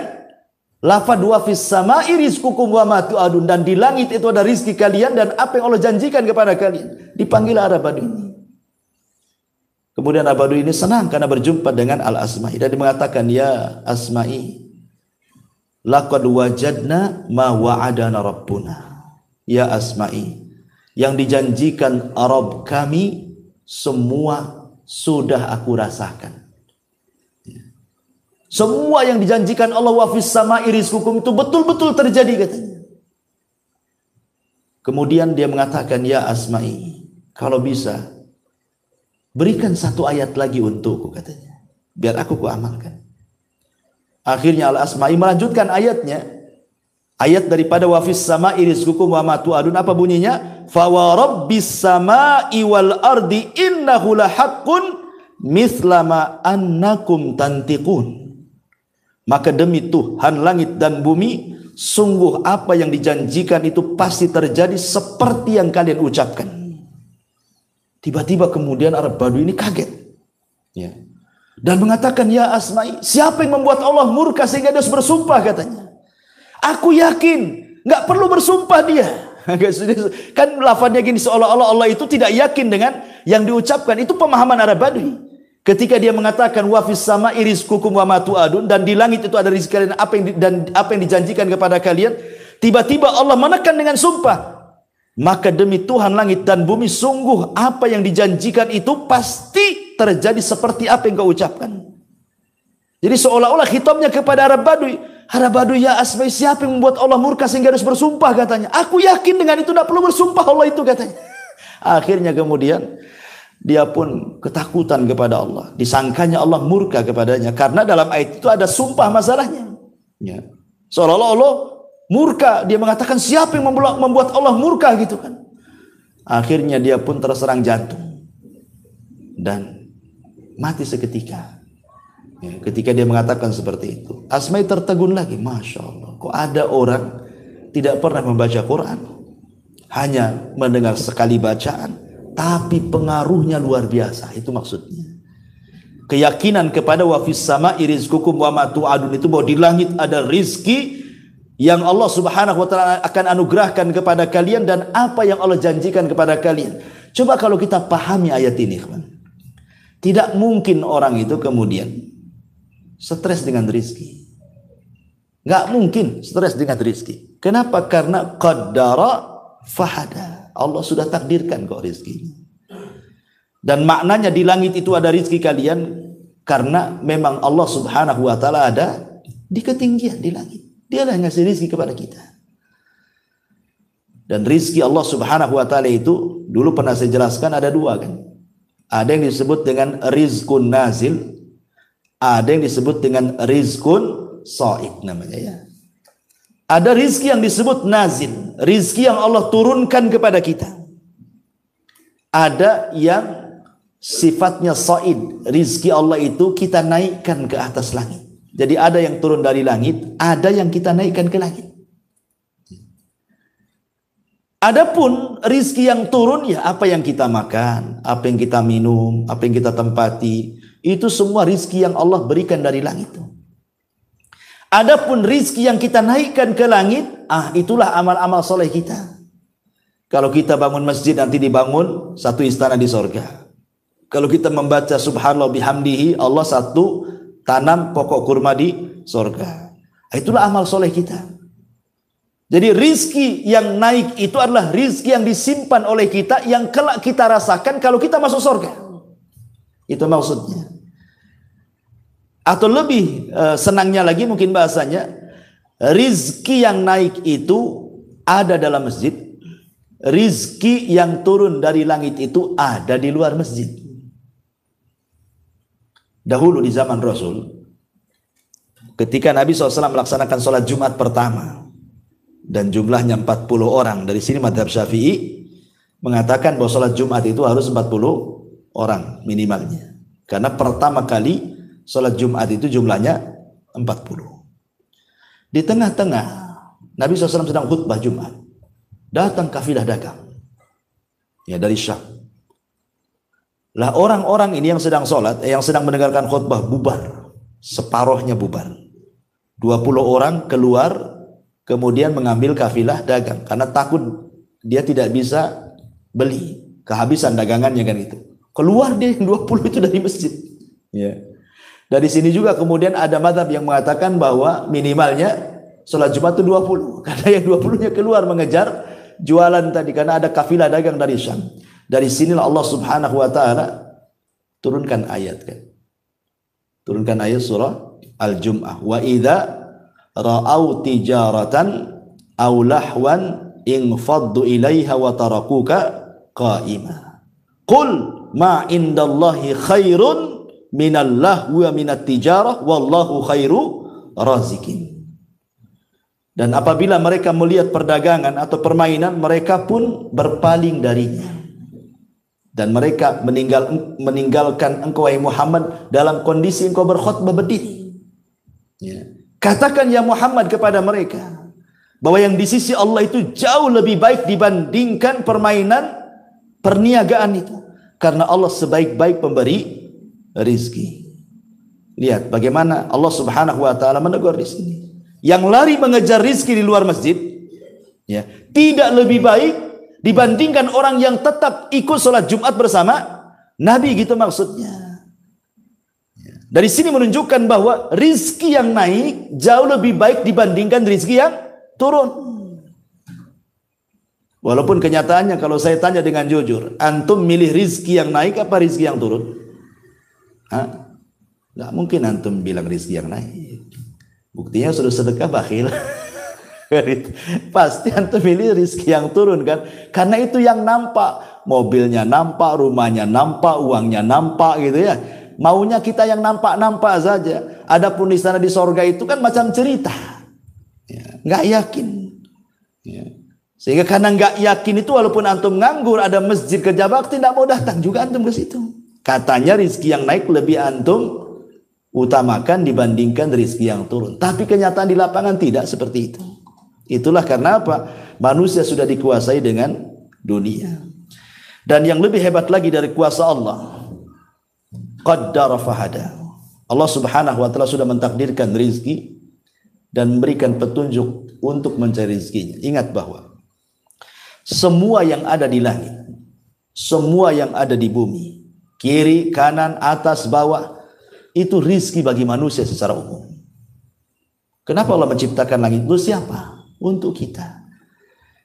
Lafad wa fis sama'i rizqukum wa ma tu'adun, dan di langit itu ada rizki kalian dan apa yang Allah janjikan kepada kalian. Dipanggil Arab Badui ini. Kemudian Arab Badui ini senang karena berjumpa dengan Al-Asma'i dan dia mengatakan, ya Asma'i, laqad wajadna ma wa'adana rabbuna. Ya Asma'i, yang dijanjikan Arab kami semua sudah aku rasakan. Semua yang dijanjikan Allah, wa fis sama'i rizqukum, itu betul-betul terjadi katanya. Kemudian dia mengatakan, ya Asma'i, kalau bisa berikan satu ayat lagi untukku katanya, biar aku kuamalkan. Akhirnya Al-Asma'i melanjutkan ayatnya, ayat daripada wa fis sama'i rizqukum wa ma tu'adun. Apa bunyinya? Fa wa rabbis sama'i wal ardi innahu lahaqqun mithlama annakum tantiqun. Maka demi Tuhan langit dan bumi, sungguh apa yang dijanjikan itu pasti terjadi seperti yang kalian ucapkan. Tiba-tiba kemudian Arab Badui ini kaget, ya, dan mengatakan, ya Asma'i, siapa yang membuat Allah murka sehingga dia harus bersumpah katanya? Aku yakin nggak perlu bersumpah dia. Kan lafadznya gini, seolah-olah Allah itu tidak yakin dengan yang diucapkan. Itu pemahaman Arab Badui. Ketika dia mengatakan wa fis sama'i rizqukum wa ma tu'adun, dan di langit itu ada rezeki kalian apa yang dijanjikan kepada kalian, tiba-tiba Allah menekan dengan sumpah, maka demi Tuhan langit dan bumi, sungguh apa yang dijanjikan itu pasti terjadi seperti apa yang kau ucapkan. Jadi seolah-olah khitabnya kepada Arab Badui, Arab Badui, ya Asma'i, siapa yang membuat Allah murka sehingga harus bersumpah katanya? Aku yakin dengan itu, tidak perlu bersumpah Allah itu katanya. Akhirnya kemudian dia pun ketakutan kepada Allah. Disangkanya Allah murka kepadanya karena dalam ayat itu ada sumpah masalahnya. Ya. Seolah-olah Allah murka. Dia mengatakan, siapa yang membuat Allah murka gitu kan. Akhirnya dia pun terserang jantung dan mati seketika. Ya, ketika dia mengatakan seperti itu, Asma'i tertegun lagi. Masya Allah, kok ada orang tidak pernah membaca Quran, hanya mendengar sekali bacaan, tapi pengaruhnya luar biasa. Itu maksudnya. Keyakinan kepada wa fis sama'i rizqukum wa ma tu'adun, itu bahwa di langit ada rizki yang Allah Subhanahu wa taala akan anugerahkan kepada kalian dan apa yang Allah janjikan kepada kalian. Coba kalau kita pahami ayat ini, teman. Tidak mungkin orang itu kemudian stres dengan rizki. Nggak mungkin stres dengan rizki. Kenapa? Karena qaddara fahada. Allah sudah takdirkan kok rizki. Dan maknanya di langit itu ada rizki kalian karena memang Allah Subhanahu wa taala ada di ketinggian di langit. Dia lah yang ngasih rizki kepada kita. Dan rizki Allah Subhanahu wa taala itu dulu pernah saya jelaskan ada dua kan. Ada yang disebut dengan rizkun nazil, ada yang disebut dengan rizkun sha'id namanya ya. Ada rizki yang disebut nazil, rizki yang Allah turunkan kepada kita. Ada yang sifatnya sha'id, rizki Allah itu kita naikkan ke atas langit. Jadi ada yang turun dari langit, ada yang kita naikkan ke langit. Adapun rizki yang turun, ya apa yang kita makan, apa yang kita minum, apa yang kita tempati, itu semua rizki yang Allah berikan dari langit. Adapun rizki yang kita naikkan ke langit, itulah amal-amal soleh kita. Kalau kita bangun masjid, nanti dibangun satu istana di sorga. Kalau kita membaca subhanallah bihamdihi, Allah satu tanam pokok kurma di sorga. Itulah amal soleh kita. Jadi rizki yang naik itu adalah rizki yang disimpan oleh kita, yang kelak kita rasakan kalau kita masuk sorga. Itu maksudnya. Atau lebih senangnya lagi mungkin bahasanya, rizki yang naik itu ada dalam masjid, rizki yang turun dari langit itu ada di luar masjid. Dahulu di zaman Rasul, ketika Nabi SAW melaksanakan sholat Jumat pertama, dan jumlahnya 40 orang, dari sini madhab Syafi'i mengatakan bahwa sholat Jumat itu harus 40 orang minimalnya. Karena pertama kali sholat Jumat itu jumlahnya 40. Di tengah-tengah Nabi SAW sedang khutbah Jumat, datang kafilah dagang ya dari Syam. Lah orang-orang ini yang sedang sholat, yang sedang mendengarkan khutbah bubar, separuhnya bubar. 20 orang keluar kemudian mengambil kafilah dagang karena takut dia tidak bisa beli, kehabisan dagangannya kan itu. Keluar dia 20 itu dari masjid. Ya. Dari sini juga kemudian ada mazhab yang mengatakan bahwa minimalnya sholat Jumat itu 20 karena yang 20-nya keluar mengejar jualan tadi karena ada kafilah dagang dari Syam. Dari sinilah Allah Subhanahu wa taala turunkan ayat kan. Turunkan ayat surah Al-Jum'ah. Wa idza ra'au tijaratan aw lahwan infaddu ilaiha wa tarakuka qa'ima. Qul ma indallahi khairun minal lahwi wa minat tijarah wallahu khairu razikin. Dan apabila mereka melihat perdagangan atau permainan, mereka pun berpaling darinya. Dan mereka meninggalkan engkau wahai Muhammad dalam kondisi engkau berkhutbah berdiri. Ya. Katakan ya Muhammad kepada mereka bahwa yang di sisi Allah itu jauh lebih baik dibandingkan permainan perniagaan itu. Karena Allah sebaik-baik pemberi rizki. Lihat bagaimana Allah Subhanahu wa taala menegur di sini. Yang lari mengejar rizki di luar masjid, ya, tidak lebih baik dibandingkan orang yang tetap ikut sholat Jumat bersama Nabi, gitu maksudnya. Dari sini menunjukkan bahwa rizki yang naik jauh lebih baik dibandingkan rizki yang turun. Walaupun kenyataannya kalau saya tanya dengan jujur, antum milih rizki yang naik apa rizki yang turun? Nggak mungkin antum bilang rizki yang naik. Buktinya sudah sedekah bakhil. Pasti antum pilih rizki yang turun kan? Karena itu yang nampak, mobilnya nampak, rumahnya nampak, uangnya nampak gitu ya. Maunya kita yang nampak-nampak saja. Adapun di sana di sorga itu kan macam cerita, ya, nggak yakin. Ya. Sehingga karena nggak yakin itu, walaupun antum nganggur, ada masjid kerja bakti, tidak mau datang juga antum ke situ. Katanya rizki yang naik lebih antum utamakan dibandingkan rizki yang turun. Tapi kenyataan di lapangan tidak seperti itu. Itulah karena apa? Manusia sudah dikuasai dengan dunia. Dan yang lebih hebat lagi dari kuasa Allah, qaddara fahada. Allah Subhanahu wa taala sudah mentakdirkan rizki dan memberikan petunjuk untuk mencari rizkinya. Ingat bahwa semua yang ada di langit, semua yang ada di bumi, kiri, kanan, atas, bawah, itu rizki bagi manusia secara umum. Kenapa Allah menciptakan langit? Untuk siapa? Untuk kita.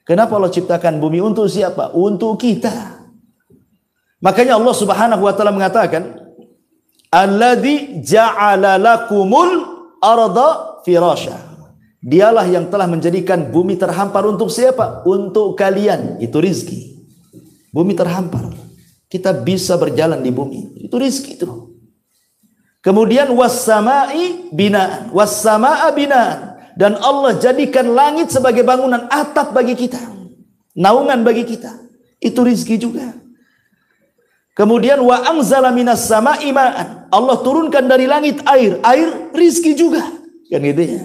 Kenapa Allah ciptakan bumi? Untuk siapa? Untuk kita. Makanya Allah Subhanahu wa taala mengatakan, alladzi ja'ala lakumul arda firasya. Dialah yang telah menjadikan bumi terhampar untuk siapa? Untuk kalian. Itu rizki. Bumi terhampar, kita bisa berjalan di bumi, itu rizki itu. Kemudian was-sama'i binaan, was-sama'a binaan, dan Allah jadikan langit sebagai bangunan, atap bagi kita, naungan bagi kita, itu rizki juga. Kemudian wa anzala minas sama'i ma'an, Allah turunkan dari langit air, air rizki juga, kan gitu ya.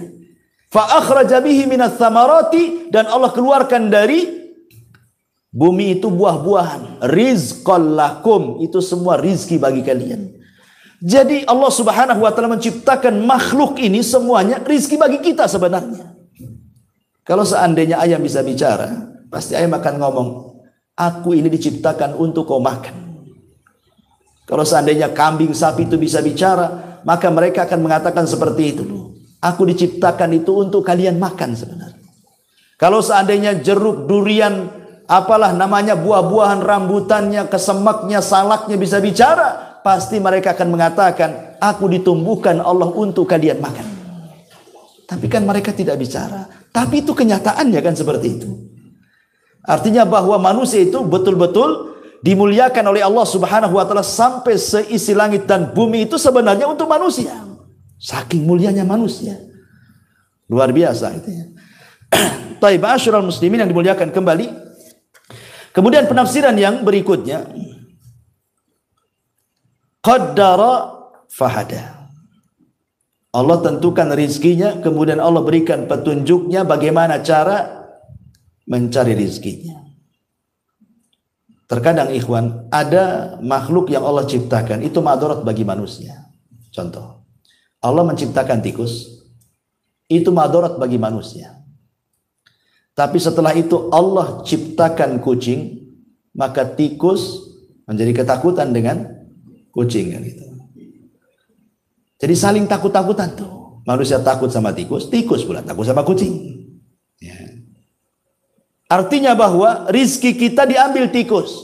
Fa akhraja bihi minas thamarati, dan Allah keluarkan dari bumi itu buah-buahan, rizqan lakum, itu semua rizki bagi kalian. Jadi Allah Subhanahu wa taala menciptakan makhluk ini semuanya rizki bagi kita sebenarnya. Kalau seandainya ayam bisa bicara, pasti ayam akan ngomong, aku ini diciptakan untuk kau makan. Kalau seandainya kambing, sapi itu bisa bicara, maka mereka akan mengatakan seperti itu. Aku diciptakan itu untuk kalian makan sebenarnya. Kalau seandainya jeruk, durian, apalah namanya, buah-buahan, rambutannya, kesemaknya, salaknya bisa bicara, pasti mereka akan mengatakan, aku ditumbuhkan Allah untuk kalian makan. Tapi kan mereka tidak bicara. Tapi itu kenyataannya kan seperti itu. Artinya bahwa manusia itu betul-betul dimuliakan oleh Allah Subhanahu wa taala, sampai seisi langit dan bumi itu sebenarnya untuk manusia. Saking mulianya manusia. Luar biasa itu ya. Taib asyrul muslimin yang dimuliakan kembali. Kemudian penafsiran yang berikutnya, qaddara fahada. Allah tentukan rizkinya, kemudian Allah berikan petunjuknya bagaimana cara mencari rizkinya. Terkadang ikhwan, ada makhluk yang Allah ciptakan itu madarat bagi manusia. Contoh, Allah menciptakan tikus, itu madarat bagi manusia. Tapi setelah itu Allah ciptakan kucing, maka tikus menjadi ketakutan dengan kucing kan gitu. Jadi saling takut-takutan tuh. Manusia takut sama tikus, tikus pula takut sama kucing. Ya. Artinya bahwa rizki kita diambil tikus.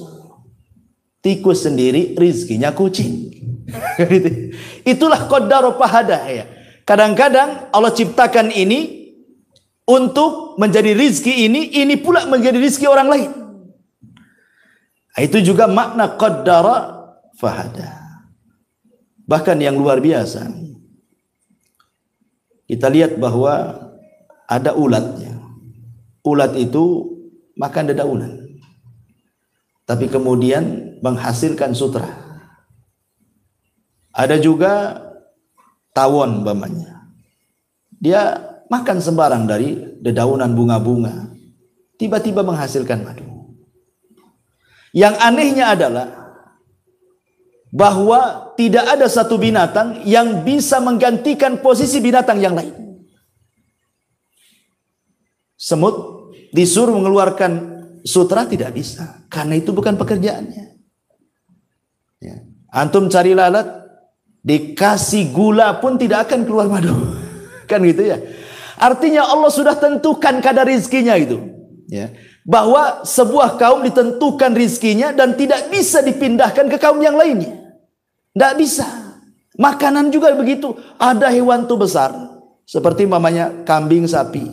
Tikus sendiri rizkinya kucing. Itulah qaddara fahada ya. Kadang-kadang Allah ciptakan ini untuk menjadi rizki ini pula menjadi rizki orang lain. Itu juga makna qaddara fahada. Bahkan yang luar biasa, kita lihat bahwa ada ulatnya. Ulat itu makan dedaunan, tapi kemudian menghasilkan sutra. Ada juga tawon umpamanya. Dia makan sembarang dari dedaunan bunga-bunga, tiba-tiba menghasilkan madu. Yang anehnya adalah bahwa tidak ada satu binatang yang bisa menggantikan posisi binatang yang lain. Semut disuruh mengeluarkan sutra tidak bisa, karena itu bukan pekerjaannya. Ya. Antum cari lalat, dikasih gula pun tidak akan keluar madu. Kan gitu ya. Artinya Allah sudah tentukan kadar rizkinya itu. Ya. Bahwa sebuah kaum ditentukan rizkinya dan tidak bisa dipindahkan ke kaum yang lainnya. Tidak bisa. Makanan juga begitu. Ada hewan tuh besar, seperti mamanya kambing, sapi,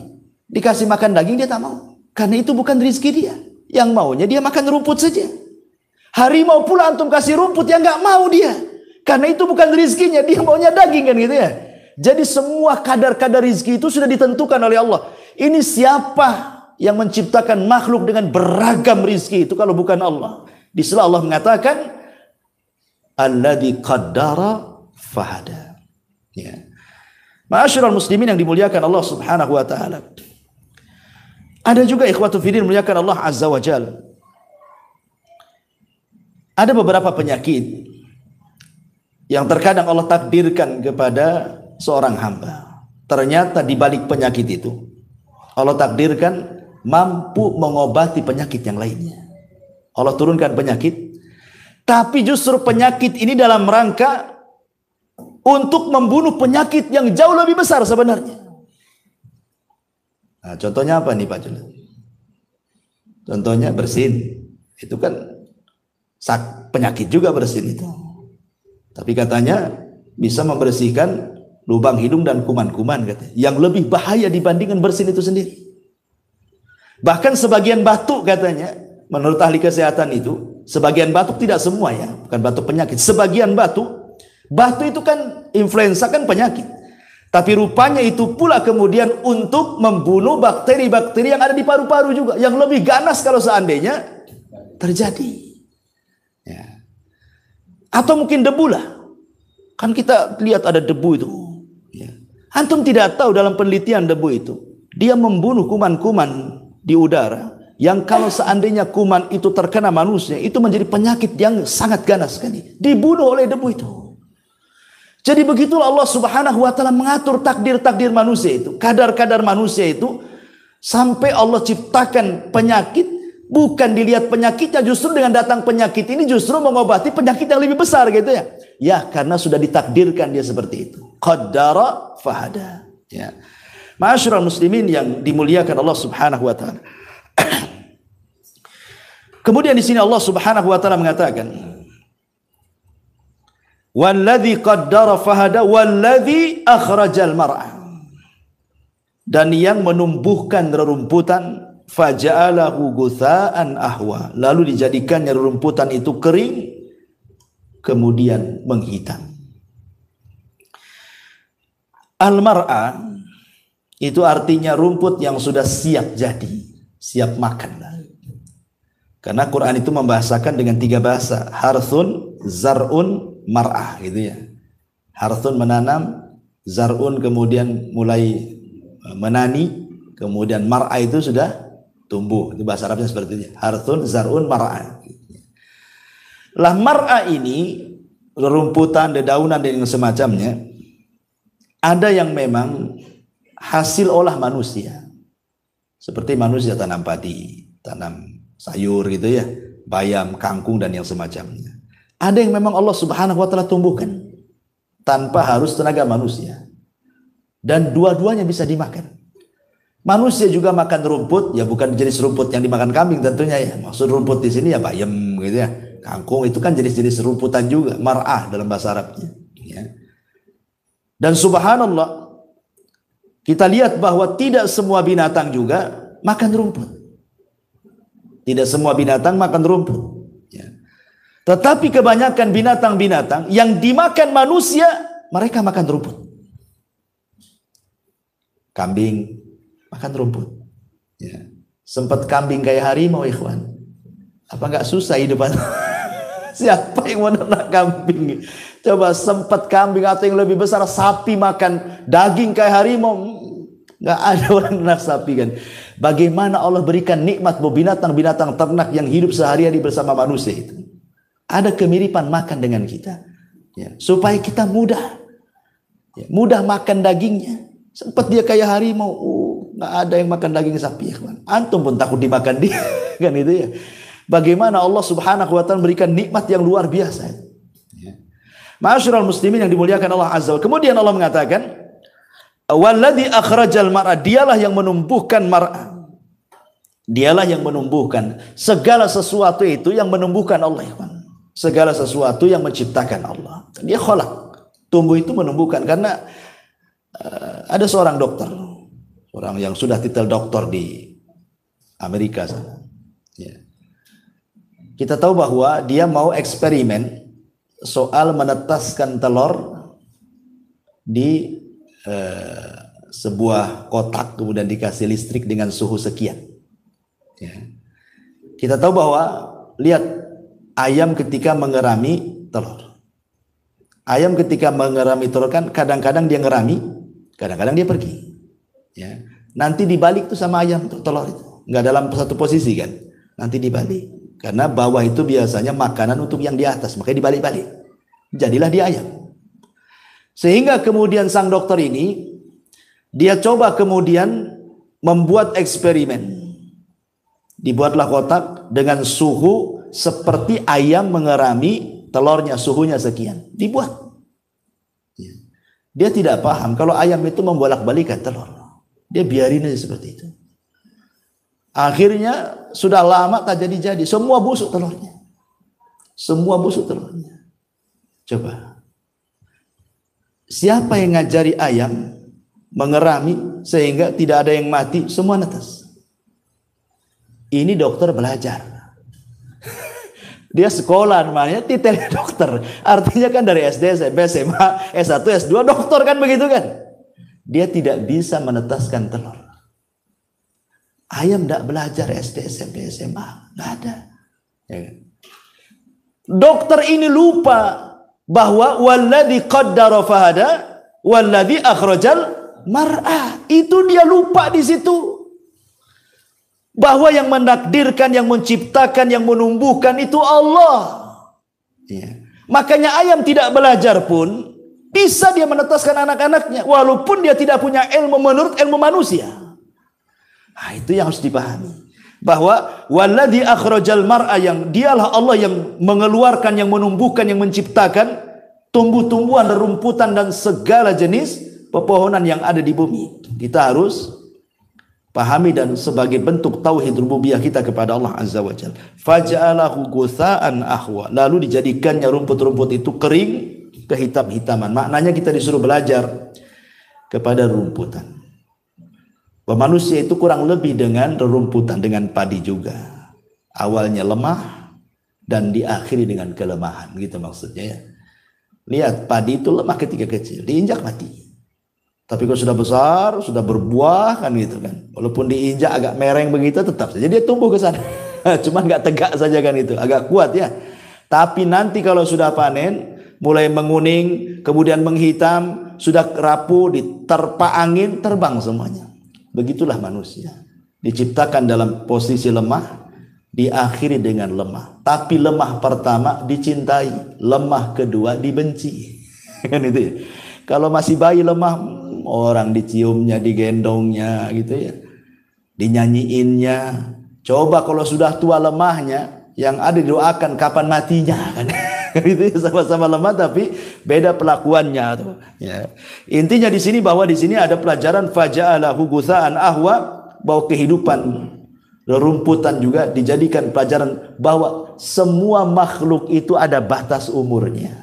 dikasih makan daging dia tak mau, karena itu bukan rizki dia. Yang maunya dia makan rumput saja. Harimau pula antum kasih rumput, yang nggak mau dia, karena itu bukan rizkinya, dia maunya daging kan gitu ya. Jadi semua kadar-kadar rizki itu sudah ditentukan oleh Allah. Ini siapa yang menciptakan makhluk dengan beragam rizki itu kalau bukan Allah? Di sini Allah mengatakan alladzi qaddara fahada. Ya. Ma'asyiral muslimin yang dimuliakan Allah Subhanahu wa taala. Ada juga ikhwatu fillah muliakan Allah Azza wa Jalla. Ada beberapa penyakit yang terkadang Allah takdirkan kepada seorang hamba. Ternyata di balik penyakit itu Allah takdirkan mampu mengobati penyakit yang lainnya. Allah turunkan penyakit, tapi justru penyakit ini dalam rangka untuk membunuh penyakit yang jauh lebih besar sebenarnya. Nah, contohnya apa nih Pak Jul? Contohnya bersin. Itu kan penyakit juga bersin itu. Tapi katanya bisa membersihkan lubang hidung dan kuman-kuman katanya, yang lebih bahaya dibandingkan bersin itu sendiri. Bahkan sebagian batuk katanya, menurut ahli kesehatan itu, sebagian batuk, tidak semua ya, bukan batuk penyakit, sebagian batuk itu kan influenza kan penyakit, tapi rupanya itu pula kemudian untuk membunuh bakteri-bakteri yang ada di paru-paru juga, yang lebih ganas kalau seandainya terjadi ya. Atau mungkin debu lah, kan kita lihat ada debu itu ya. Antum tidak tahu dalam penelitian debu itu dia membunuh kuman-kuman di udara, yang kalau seandainya kuman itu terkena manusia, itu menjadi penyakit yang sangat ganas sekali, dibunuh oleh debu itu. Jadi begitulah Allah Subhanahu wa taala mengatur takdir-takdir manusia itu, kadar-kadar manusia itu, sampai Allah ciptakan penyakit, bukan dilihat penyakitnya, justru dengan datang penyakit ini justru mengobati penyakit yang lebih besar gitu ya. Ya, karena sudah ditakdirkan dia seperti itu. Qaddara fahada. Ya. Ma'asyiral muslimin yang dimuliakan Allah Subhanahu wa taala. Kemudian di sini Allah Subhanahu wa taala mengatakan, "Walladzi qaddara fahada walladzi akhrajal mar'a." Dan yang menumbuhkan rerumputan, faja'alahu gutsaan ahwa, lalu dijadikannya rerumputan itu kering kemudian menghitam. Al-mar'a itu artinya rumput yang sudah siap jadi, siap makan. Karena Quran itu membahasakan dengan 3 bahasa, harthun, zar'un, mar'ah gitu ya. Harthun menanam, zar'un kemudian mulai menani, kemudian mar'ah itu sudah tumbuh. Itu bahasa Arabnya seperti itu. Harthun, zar'un, mar'ah. Lah mar'ah ini rumputan, dedaunan dan yang semacamnya, ada yang memang hasil olah manusia. Seperti manusia tanam padi, tanam sayur gitu ya, bayam, kangkung dan yang semacamnya. Ada yang memang Allah Subhanahu wa taala tumbuhkan tanpa harus tenaga manusia. Dan dua-duanya bisa dimakan. Manusia juga makan rumput, ya bukan jenis rumput yang dimakan kambing tentunya ya. Maksud rumput di sini ya bayam gitu ya. Kangkung itu kan jenis-jenis rumputan juga, mar'ah dalam bahasa Arabnya. Ya. Dan subhanallah, kita lihat bahwa tidak semua binatang juga makan rumput. Tidak semua binatang makan rumput. Ya. Tetapi kebanyakan binatang-binatang yang dimakan manusia, mereka makan rumput. Kambing makan rumput. Ya. Sempat kambing kayak harimau, ikhwan. Apa nggak susah hidup? Siapa yang mau ternak kambing? Coba sempat kambing atau yang lebih besar sapi makan daging kayak harimau. Nggak ada orang ternak sapi kan. Bagaimana Allah berikan nikmat binatang-binatang ternak yang hidup sehari-hari bersama manusia itu. Ada kemiripan makan dengan kita. Ya, supaya kita mudah. Ya, mudah makan dagingnya. Sempat dia kayak harimau. Nggak ada yang makan daging sapi. Ya, antum pun takut dimakan dia. Kan itu ya. Bagaimana Allah Subhanahu wa taala memberikan nikmat yang luar biasa. Ya. Ma'asyiral muslimin yang dimuliakan Allah Azza wa Jalla. Kemudian Allah mengatakan, "Walladzi akhrajal mar'a", dialah yang menumbuhkan mar'a. Dialah yang menumbuhkan segala sesuatu itu yang menumbuhkan Allah. Segala sesuatu yang menciptakan Allah. Dia khalaq. Tumbuh itu menumbuhkan karena ada seorang dokter, orang yang sudah titel doktor di Amerika sana. Ya. Kita tahu bahwa dia mau eksperimen soal menetaskan telur di sebuah kotak kemudian dikasih listrik dengan suhu sekian. Ya. Kita tahu bahwa lihat ayam ketika mengerami telur. Ayam ketika mengerami telur kan kadang-kadang dia ngerami, kadang-kadang dia pergi. Ya. Nanti dibalik tuh sama ayam telur itu, nggak dalam satu posisi kan. Nanti dibalik karena bawah itu biasanya makanan untuk yang di atas, makanya dibalik-balik. Jadilah dia ayam. Sehingga kemudian sang dokter ini dia coba kemudian membuat eksperimen. Dibuatlah kotak dengan suhu seperti ayam mengerami telurnya, suhunya sekian. Dibuat. Dia tidak paham kalau ayam itu membolak-balikan telur. Dia biarin aja seperti itu. Akhirnya sudah lama tak jadi-jadi. Semua busuk telurnya. Semua busuk telurnya. Coba. Siapa yang ngajari ayam mengerami sehingga tidak ada yang mati? Semua netes. Ini dokter belajar. Dia sekolah namanya titelnya dokter. Artinya kan dari SD, SMP, SMA, S1, S2 dokter kan begitu kan. Dia tidak bisa menetaskan telur. Ayam tidak belajar SD, SMP, SMA. Nggak ada. Ya kan? Dokter ini lupa bahwa walladzi qaddara fahada walladzi akhrajal mar'a. Itu dia lupa di situ. Bahwa yang menakdirkan, yang menciptakan, yang menumbuhkan itu Allah. Ya. Makanya ayam tidak belajar pun bisa dia menetaskan anak-anaknya walaupun dia tidak punya ilmu menurut ilmu manusia. Nah, itu yang harus dipahami. Bahwa walladzi akhrajal mar'a, yang dialah Allah yang mengeluarkan, yang menumbuhkan, yang menciptakan tumbuh-tumbuhan, rumputan dan segala jenis pepohonan yang ada di bumi. Kita harus pahami dan sebagai bentuk tauhid rububiyah kita kepada Allah Azza wa Jalla. Faja'alahu gutsa'an ahwa. Lalu dijadikannya rumput-rumput itu kering kehitam-hitaman. Maknanya kita disuruh belajar kepada rumputan. Bahwa manusia itu kurang lebih dengan rerumputan, dengan padi juga. Awalnya lemah dan diakhiri dengan kelemahan, gitu maksudnya ya. Lihat, padi itu lemah ketika kecil, diinjak mati. Tapi kalau sudah besar, sudah berbuah kan gitu kan. Walaupun diinjak agak mereng begitu tetap saja dia tumbuh ke sana. Cuman nggak tegak saja kan itu, agak kuat ya. Tapi nanti kalau sudah panen, mulai menguning, kemudian menghitam, sudah rapuh, diterpa angin, terbang semuanya. Begitulah manusia. Diciptakan dalam posisi lemah, diakhiri dengan lemah. Tapi lemah pertama dicintai, lemah kedua dibenci. Kan itu ya. Kalau masih bayi lemah, orang diciumnya, digendongnya gitu ya, dinyanyiinnya. Coba kalau sudah tua lemahnya, yang ada didoakan kapan matinya kan. Itu sama-sama lemah tapi beda pelakuannya tuh. Ya. Intinya di sini bahwa di sini ada pelajaran faja'alahu gutsa'an ahwa, bahwa kehidupan rerumputan juga dijadikan pelajaran bahwa semua makhluk itu ada batas umurnya.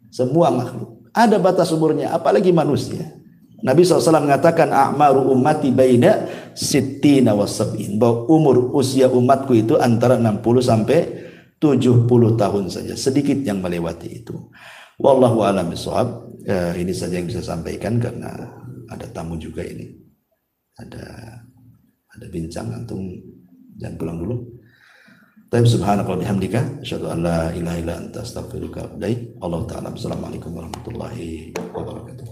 Semua makhluk ada batas umurnya, apalagi manusia. Nabi SAW mengatakan a'maru ummati baina sittina wa sab'in, bahwa umur usia umatku itu antara 60 sampai 70 tahun saja, sedikit yang melewati itu. Wallahu a'lam bishawab. Ini saja yang bisa sampaikan karena ada tamu juga ini. Ada bincang, antum jangan pulang dulu. Tapi subhanaka wa bihamdika asyhadu an la ilaha illa anta astaghfiruka wa atubu ilaik. Allah taala. Assalamualaikum warahmatullahi wabarakatuh.